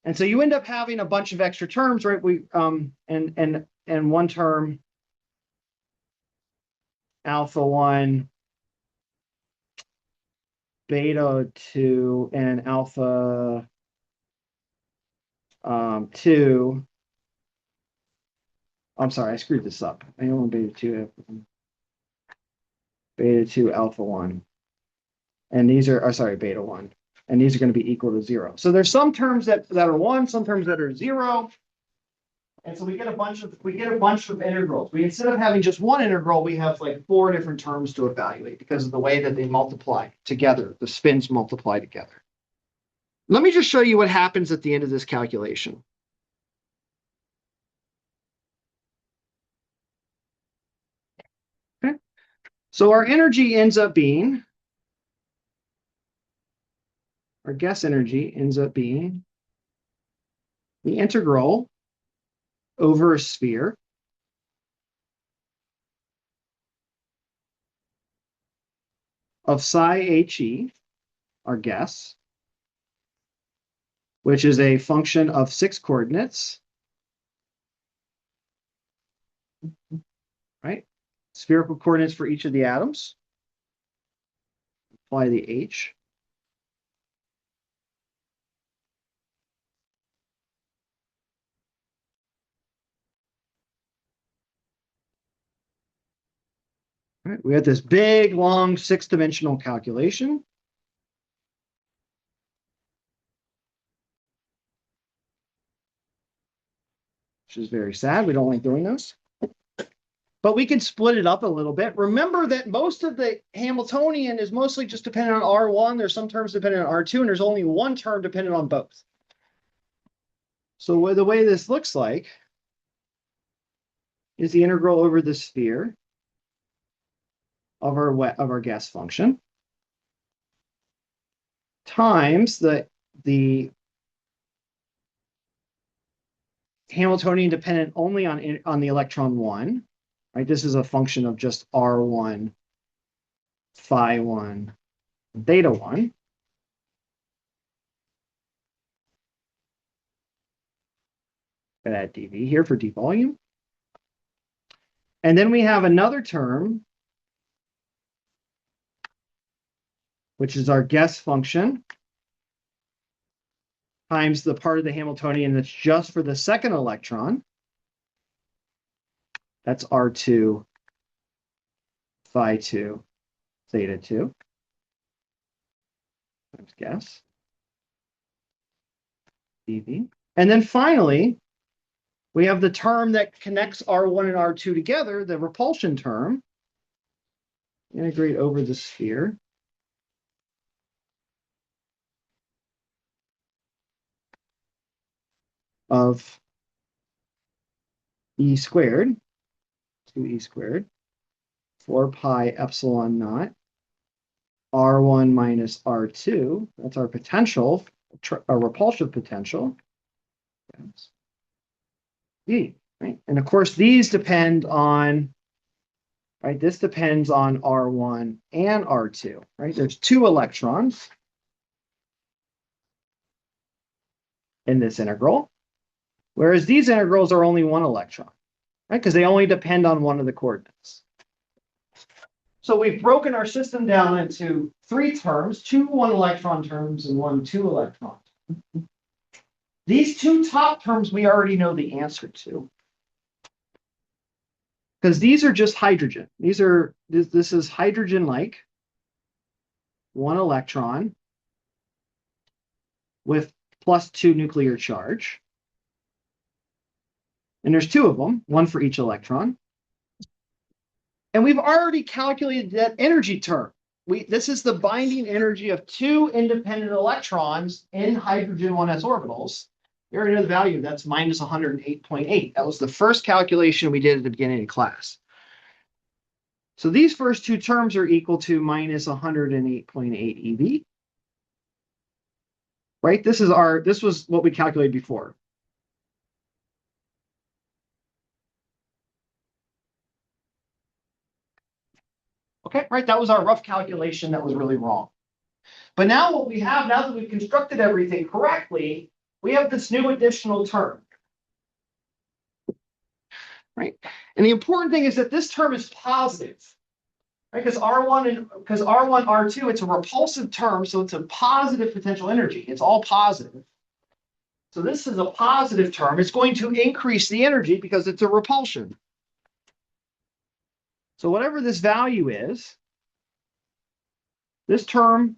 And so you end up having a bunch of extra terms, right? And one term alpha 1 beta 2 and alpha 2. I'm sorry, I screwed this up. I don't want beta 2 alpha 1. And these are, sorry, beta 1. And these are going to be equal to 0. So there's some terms that are 1, some terms that are 0. And so we get a bunch of integrals. We, instead of having just one integral, we have like 4 different terms to evaluate because of the way that they multiply together. The spins multiply together. Let me just show you what happens at the end of this calculation. Okay. So our energy ends up being, our guess energy ends up being the integral over a sphere of psi HE, our guess, which is a function of 6 coordinates, right? Spherical coordinates for each of the atoms. Apply the H. Right, we have this big, long, 6-dimensional calculation. Which is very sad. We don't like doing those. But we can split it up a little bit. Remember that most of the Hamiltonian is mostly just dependent on R1. There's some terms dependent on R2, and there's only one term dependent on both. So the way this looks like is the integral over the sphere of our gas function times the Hamiltonian dependent only on the electron 1. Right? This is a function of just R1, phi 1, theta 1. Got to add dV here for d volume. And then we have another term, which is our guess function, times the part of the Hamiltonian that's just for the second electron. That's R2, phi 2, theta 2. Times guess. dV. And then finally, we have the term that connects R1 and R2 together, the repulsion term. Integrate over the sphere. Of E squared, 2E squared, 4 pi epsilon naught, R1 minus R2. That's our potential, our repulsive potential. E, right? And of course, these depend on, right? This depends on R1 and R2, right? There's 2 electrons in this integral, whereas these integrals are only 1 electron, right? Because they only depend on one of the coordinates. So we've broken our system down into 3 terms, 2 1-electron terms and 1 2-electron. These 2 top terms we already know the answer to. Because these are just hydrogen. This is hydrogen-like, 1 electron with +2 nuclear charge. And there's 2 of them, 1 for each electron. And we've already calculated that energy term. This is the binding energy of 2 independent electrons in hydrogen 1s orbitals. You already know the value. That's minus 108.8. That was the first calculation we did at the beginning of class. So these first 2 terms are equal to minus 108.8 eV. Right? This was what we calculated before. Okay, right, that was our rough calculation that was really wrong. But now what we have, now that we've constructed everything correctly, we have this new additional term. Right? And the important thing is that this term is positive. Right? Because R1, R2, it's a repulsive term, so it's a positive potential energy. It's all positive. So this is a positive term. It's going to increase the energy because it's a repulsion. So whatever this value is, this term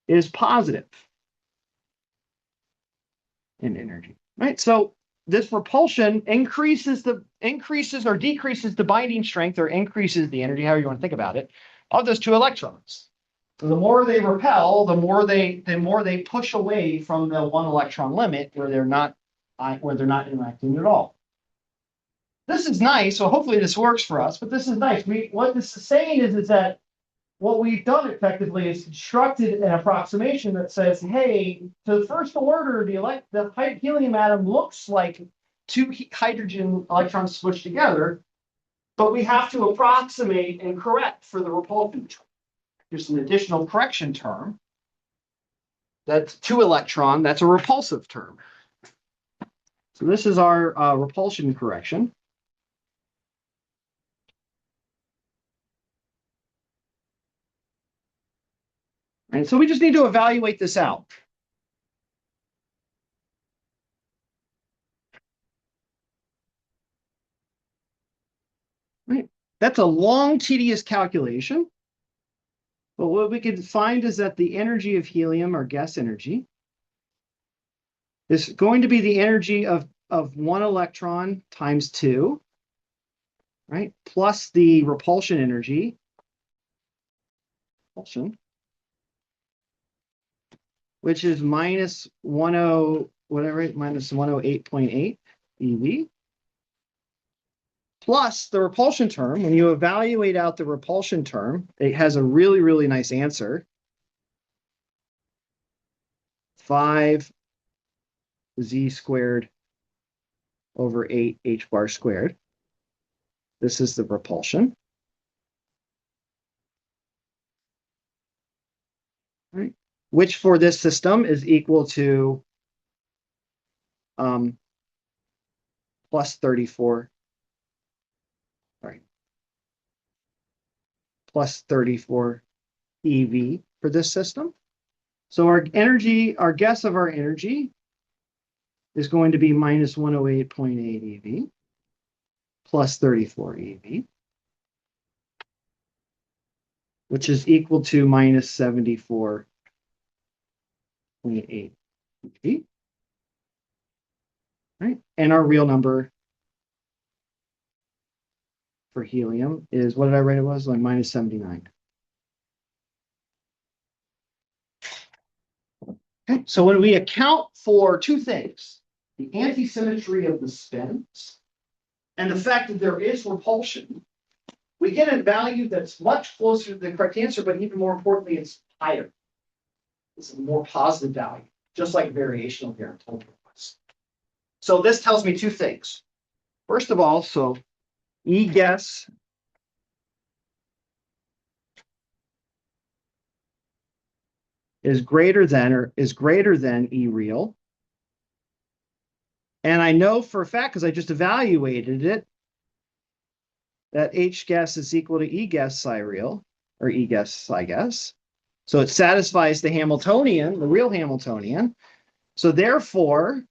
is positive in energy, right? So this repulsion increases or decreases the binding strength or increases the energy, however you want to think about it, of those 2 electrons. So the more they repel, the more they push away from the 1 electron limit where they're not interacting at all. This is nice, so hopefully this works for us, but this is nice. What this is saying is that what we've done effectively is constructed an approximation that says, hey, to the first order, the helium atom looks like two hydrogen electrons smushed together, but we have to approximate and correct for the repulsion term. There's an additional correction term. That's 2 electron. That's a repulsive term. So this is our repulsion correction. And so we just need to evaluate this out. Right. That's a long, tedious calculation. But what we can find is that the energy of helium, or gas energy, is going to be the energy of 1 electron times 2, right? Plus the repulsion energy, which is minus 108.8 eV, plus the repulsion term. When you evaluate out the repulsion term, it has a really, really nice answer. 5 z squared over 8 h bar squared. This is the repulsion. Right. Which for this system is equal to plus 34. Sorry. Plus 34 eV for this system. So our energy, our guess of our energy is going to be minus 108.8 eV plus 34 eV, which is equal to minus 74.8 eV. Right? And our real number for helium is, what did I write it was? Like minus 79. Okay, so when we account for two things, the anti-symmetry of the spins and the fact that there is repulsion, we get a value that's much closer to the correct answer, but even more importantly, it's higher. It's a more positive value, just like variational here in total. So this tells me two things. First of all, so E guess is greater than E real. And I know for a fact, because I just evaluated it, that H guess is equal to E guess psi real, or E guess psi guess. So it satisfies the Hamiltonian, the real Hamiltonian. So therefore,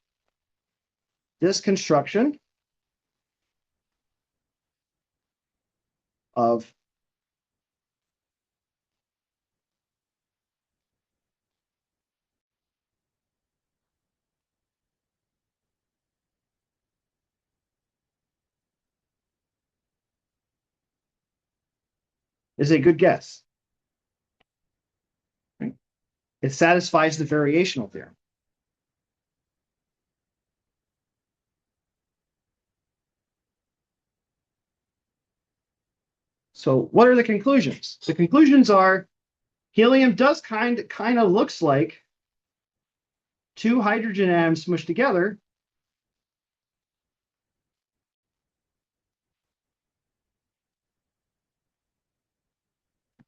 this construction of is a good guess. Right? It satisfies the variational theorem. So what are the conclusions? The conclusions are helium does kind of looks like two hydrogen atoms smushed together,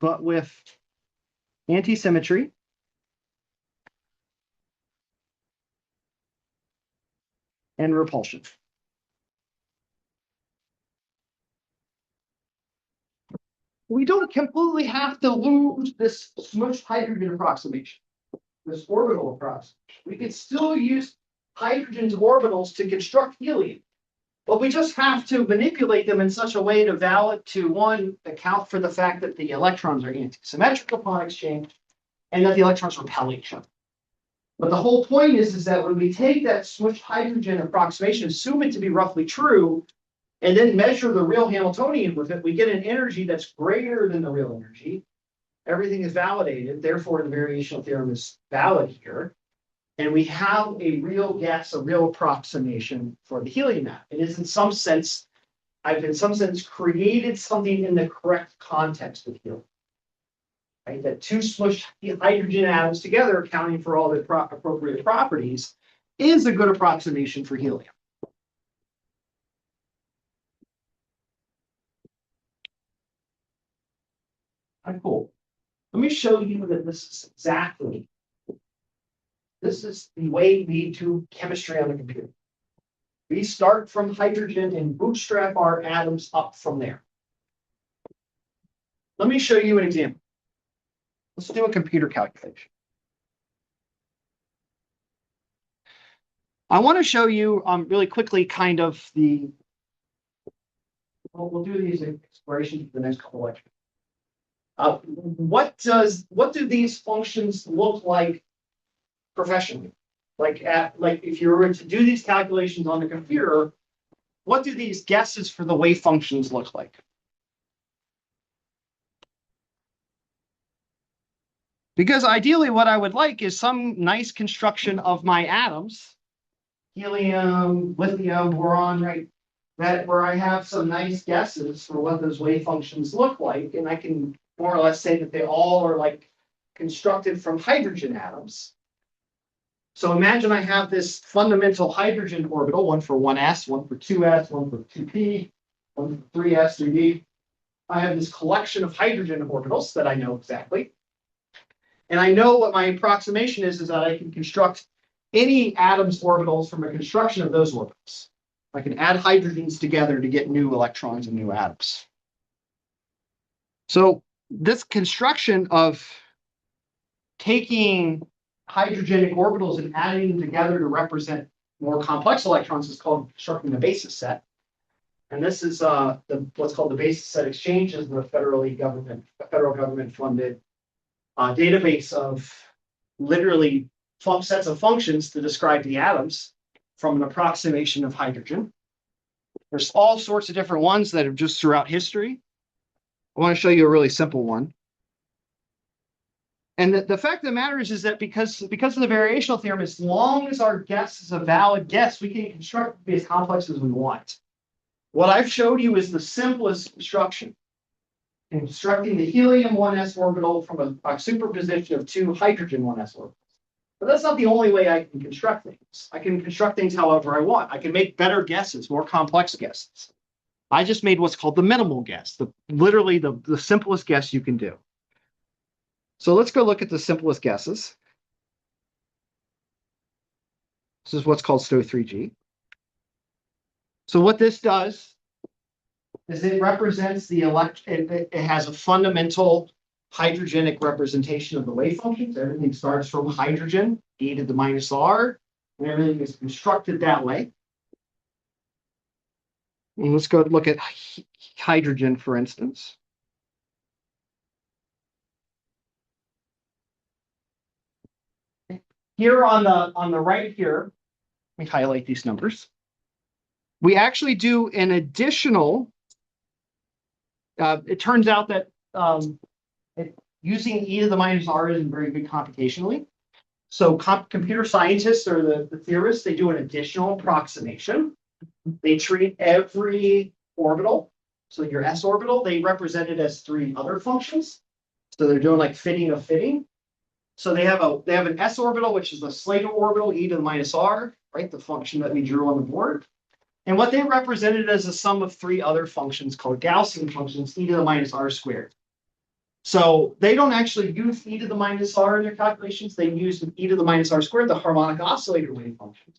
but with anti-symmetry and repulsion. We don't completely have to lose this smushed hydrogen approximation, this orbital approximation. We can still use hydrogen's orbitals to construct helium, but we just have to manipulate them in such a way to one, account for the fact that the electrons are anti-symmetric upon exchange and that the electrons repel each other. But the whole point is that when we take that smushed hydrogen approximation, assume it to be roughly true, and then measure the real Hamiltonian with it, we get an energy that's greater than the real energy. Everything is validated. Therefore, the variational theorem is valid here. And we have a real guess, a real approximation for the helium atom. It is in some sense, I've in some sense created something in the correct context of helium. right? That two smushed hydrogen atoms together, accounting for all the appropriate properties, is a good approximation for helium. Cool. Let me show you that this is exactly. This is the way we do chemistry on the computer. We start from hydrogen and bootstrap our atoms up from there. Let me show you an example. Let's do a computer calculation. I want to show you really quickly kind of the, well, we'll do these explorations for the next couple lectures. What do these functions look like professionally? Like if you were to do these calculations on the computer, what do these guesses for the wave functions look like? Because ideally what I would like is some nice construction of my atoms, helium, lithium, boron, right? That where I have some nice guesses for what those wave functions look like, and I can more or less say that they all are like constructed from hydrogen atoms. So imagine I have this fundamental hydrogen orbital, one for 1s, one for 2s, one for 2p, one for 3s, 3d. I have this collection of hydrogen orbitals that I know exactly. And I know what my approximation is that I can construct any atoms orbitals from a construction of those orbitals. I can add hydrogens together to get new electrons and new atoms. So this construction of taking hydrogenic orbitals and adding them together to represent more complex electrons is called constructing a basis set. And this is what's called the basis set exchange, is the federal government funded database of literally sets of functions to describe the atoms from an approximation of hydrogen. There's all sorts of different ones that are just throughout history. I want to show you a really simple one. And the fact of the matter is that because of the variational theorem, as long as our guess is a valid guess, we can construct it as complex as we want. What I've showed you is the simplest construction. Constructing the helium 1s orbital from a superposition of two hydrogen 1s orbitals. But that's not the only way I can construct things. I can construct things however I want. I can make better guesses, more complex guesses. I just made what's called the minimal guess, literally the simplest guess you can do. So let's go look at the simplest guesses. This is what's called STO3G. So what this does is it represents the it has a fundamental hydrogenic representation of the wave functions. Everything starts from hydrogen, e to the minus r, and everything is constructed that way. And let's go look at hydrogen, for instance. Here on the right here, let me highlight these numbers. We actually do an additional. It turns out that using e to the minus r isn't very good computationally. So computer scientists or the theorists, they do an additional approximation. They treat every orbital, so your s orbital, they represent it as three other functions. So they're doing like fitting of fitting. So they have an s orbital, which is the Slater orbital, e to the minus r, right? The function that we drew on the board. And what they represented as a sum of three other functions called Gaussian functions, e to the minus r squared. So they don't actually use e to the minus r in their calculations. They use e to the minus r squared, the harmonic oscillator wave functions.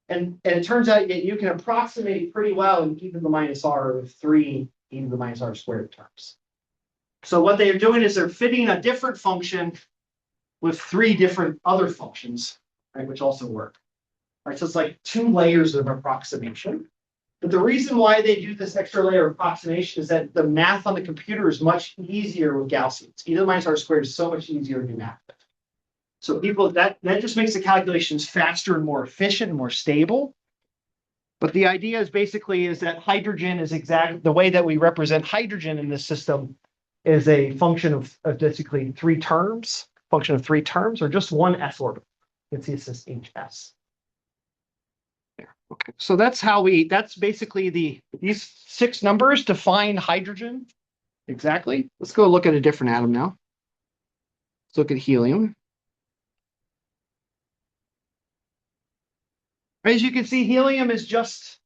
And it turns out that you can approximate pretty well in e to the minus r with three e to the minus r squared terms. So what they are doing is they're fitting a different function with three different other functions, right, which also work. All right, so it's like two layers of approximation. But the reason why they do this extra layer of approximation is that the math on the computer is much easier with Gaussians. E to the minus r squared is so much easier to do math with. So people, that just makes the calculations faster and more efficient and more stable. But the idea is basically that hydrogen is exactly the way that we represent hydrogen in this system is a function of basically three terms, function of three terms, or just one s orbital. You can see it says hs. There. Okay, so that's basically these six numbers define hydrogen exactly. Let's go look at a different atom now. Let's look at helium. As you can see, helium is just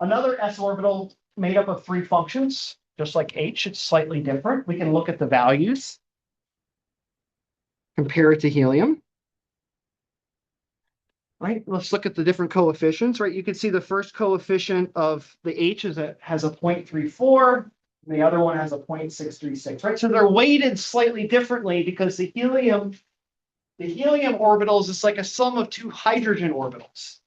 another s orbital made up of 3 functions, just like H. It's slightly different. We can look at the values, compare it to helium. Right, let's look at the different coefficients. Right, you can see the first coefficient of the H has a 0.34, and the other one has a 0.636. Right, so they're weighted slightly differently because the helium orbitals is like a sum of 2 hydrogen orbitals.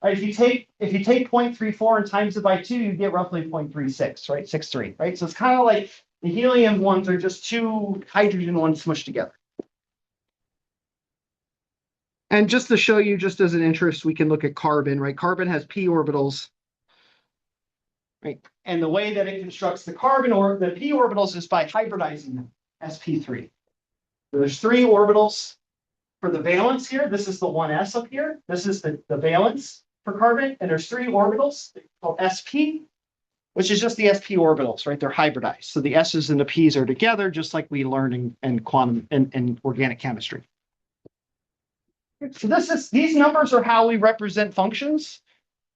Right, if you take 0.34 and times it by 2, you get roughly 0.36, right? 63, right? So it's kind of like the helium ones are just 2 hydrogen ones smushed together. And just to show you, just as an interest, we can look at carbon, right? Carbon has p orbitals, right? And the way that it constructs the carbon or the p orbitals is by hybridizing them, sp3. So there's 3 orbitals for the valence here. This is the 1s up here. This is the valence for carbon, and there's 3 orbitals called sp, which is just the sp orbitals, right? They're hybridized. So the s's and the p's are together, just like we learned in quantum and organic chemistry. So these numbers are how we represent functions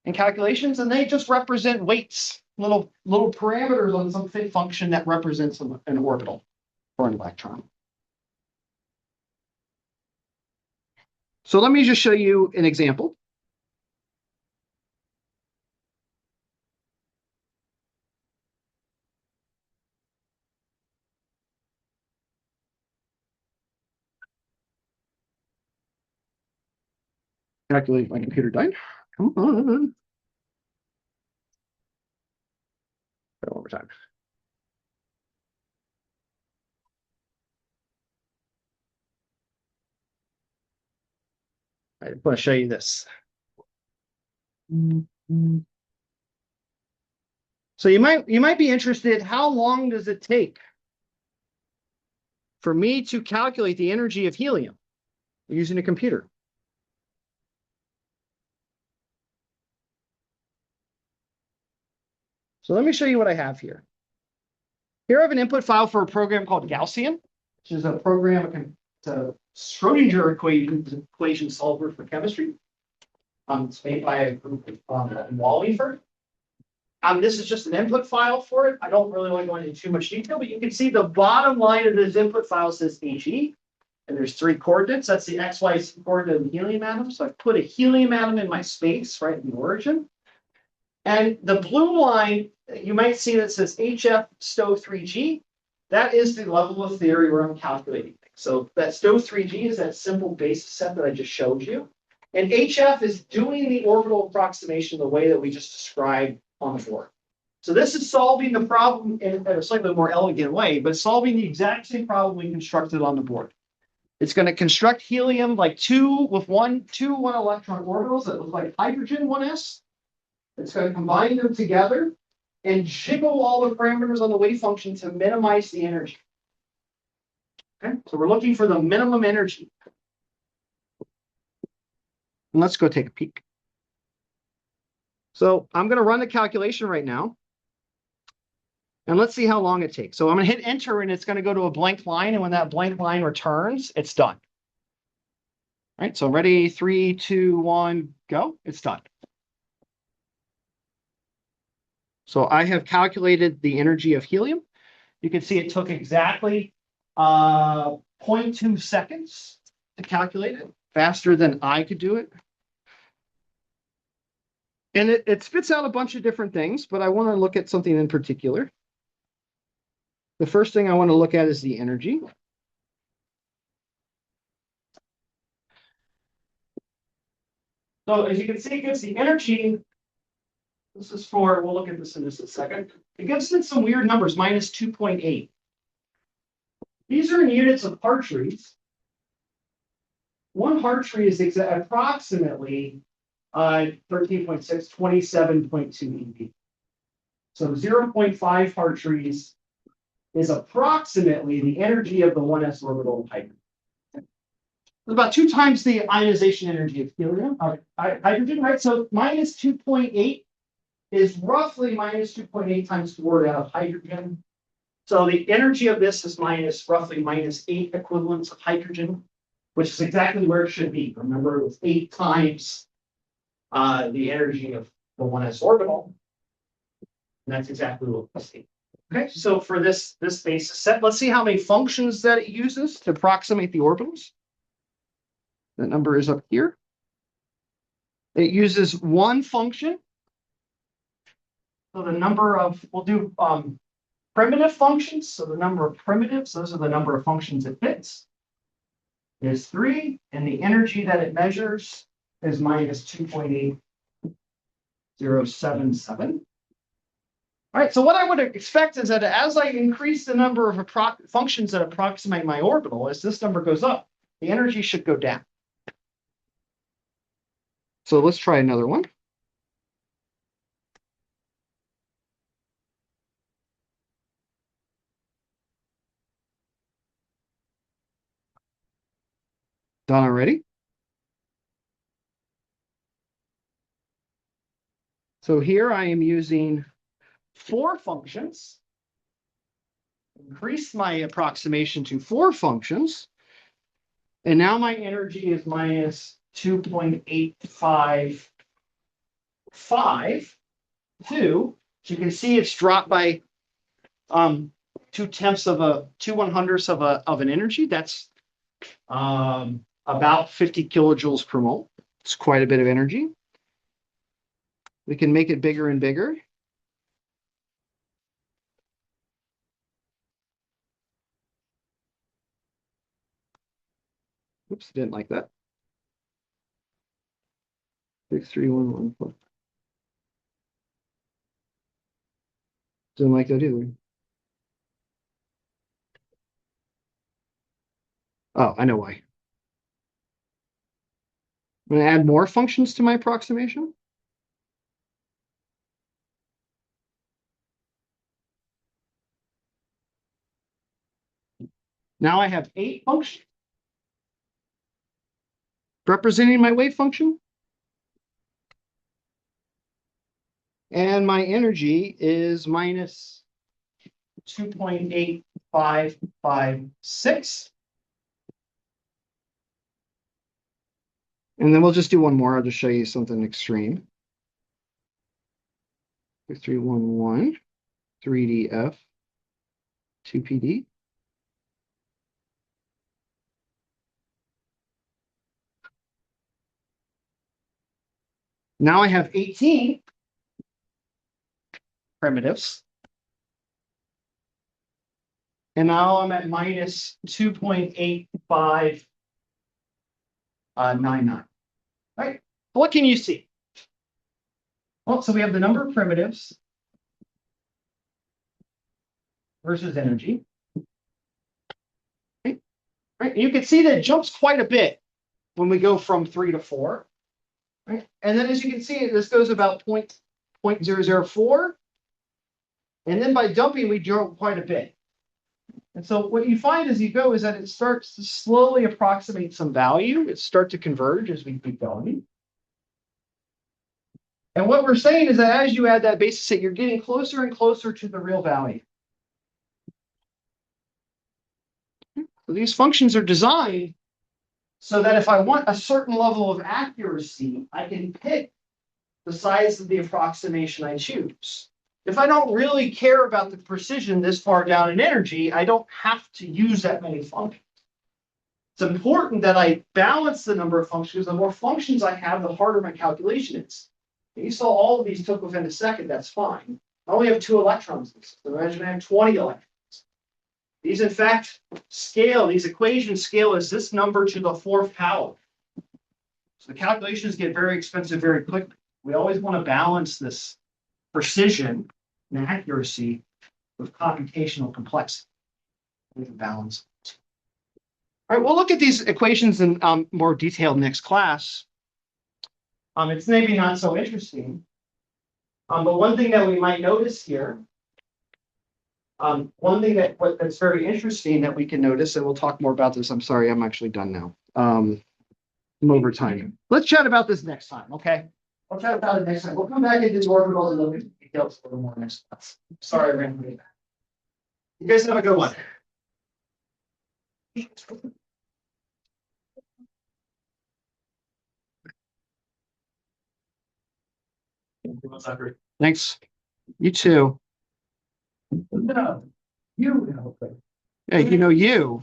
and calculations, and they just represent weights, little parameters on some fit function that represents an orbital or an electron. So let me just show you an example. Calculate, my computer died. Come on. One more time. I want to show you this. So you might be interested, how long does it take for me to calculate the energy of helium using a computer? So let me show you what I have here. Here I have an input file for a program called Gaussian, which is a program, it's a Schrodinger equation solver for chemistry. It's made by a group in Wallingford. This is just an input file for it. I don't really want to go into too much detail, but you can see the bottom line of this input file says HE, and there's 3 coordinates. That's the XY coordinate of the helium atom. So I put a helium atom in my space, right, in the origin. And the blue line, you might see that says HF STO 3G. That is the level of theory where I'm calculating things. So that STO 3G is that simple basis set that I just showed you. And HF is doing the orbital approximation the way that we just described on the board. So this is solving the problem in a slightly more elegant way, but solving the exact same problem we constructed on the board. It's going to construct helium like 2 1-electron orbitals that look like hydrogen 1s. It's going to combine them together and jiggle all the parameters on the wave function to minimize the energy. Okay, so we're looking for the minimum energy. And let's go take a peek. So I'm going to run the calculation right now. And let's see how long it takes. So I'm going to hit enter, and it's going to go to a blank line. And when that blank line returns, it's done. All right, so ready, 3, 2, 1, go. It's done. So I have calculated the energy of helium. You can see it took exactly 0.2 seconds to calculate it, faster than I could do it. And it spits out a bunch of different things, but I want to look at something in particular. The first thing I want to look at is the energy. So as you can see, it gives the energy. This is for, we'll look at this in just a second. It gives it some weird numbers, minus 2.8. These are in units of Hartrees. 1 Hartree is approximately 13.6, 27.2 eV. So 0.5 Hartrees is approximately the energy of the 1s orbital of hydrogen. It's about 2 times the ionization energy of helium, hydrogen, right? So minus 2.8 is roughly minus 2.8 times 4 out of hydrogen. So the energy of this is roughly minus 8 equivalents of hydrogen, which is exactly where it should be. Remember, it was 8 times the energy of the 1s orbital. And that's exactly what we see. Okay, so for this basis set, let's see how many functions that it uses to approximate the orbitals. The number is up here. It uses one function. So the number of, we'll do primitive functions. So the number of primitives, those are the number of functions it fits, is 3. And the energy that it measures is minus 2.8077. All right, so what I would expect is that as I increase the number of functions that approximate my orbital, as this number goes up, the energy should go down. So let's try another one. Done already? So here I am using 4 functions. Increase my approximation to 4 functions. And now my energy is minus 2.855. So you can see it's dropped by 2/100ths of an energy. That's about 50 kilojoules per mole. It's quite a bit of energy. We can make it bigger and bigger. Oops, didn't like that. 63114. Didn't like that either. Oh, I know why. I'm going to add more functions to my approximation. Now I have 8 functions representing my wave function. And my energy is minus 2.8556. And then we'll just do one more. I'll just show you something extreme. 6311, 3DF, 2PD. Now I have 18 primitives. And now I'm at minus 2.8599. Right? What can you see? Well, so we have the number of primitives versus energy. Right? Right? You can see that it jumps quite a bit when we go from 3 to 4. Right? And then as you can see, this goes about 0.004. And then by dumping, we jump quite a bit. And so what you find as you go is that it starts to slowly approximate some value. It starts to converge as we keep going. And what we're saying is that as you add that basis set, you're getting closer and closer to the real value. So these functions are designed so that if I want a certain level of accuracy, I can pick the size of the approximation I choose. If I don't really care about the precision this far down in energy, I don't have to use that many functions. It's important that I balance the number of functions. The more functions I have, the harder my calculation is. You saw all of these took within a second, that's fine. I only have 2 electrons. So imagine I have 20 electrons. These, in fact, scale, these equations scale as this number to the 4th power. So the calculations get very expensive very quickly. We always want to balance this precision and accuracy with computational complexity. We can balance. All right, we'll look at these equations in more detail next class. It's maybe not so interesting. But one thing that we might notice here, one thing that's very interesting that we can notice, and we'll talk more about this. I'm sorry, I'm actually done now. I'm over time. Let's chat about this next time, okay? I'll chat about it next time. We'll come back into the orbitals and look at the details a little more next class. Sorry, I ran way back. You guys have a good one. Thanks. You too. No, you help. Hey, you.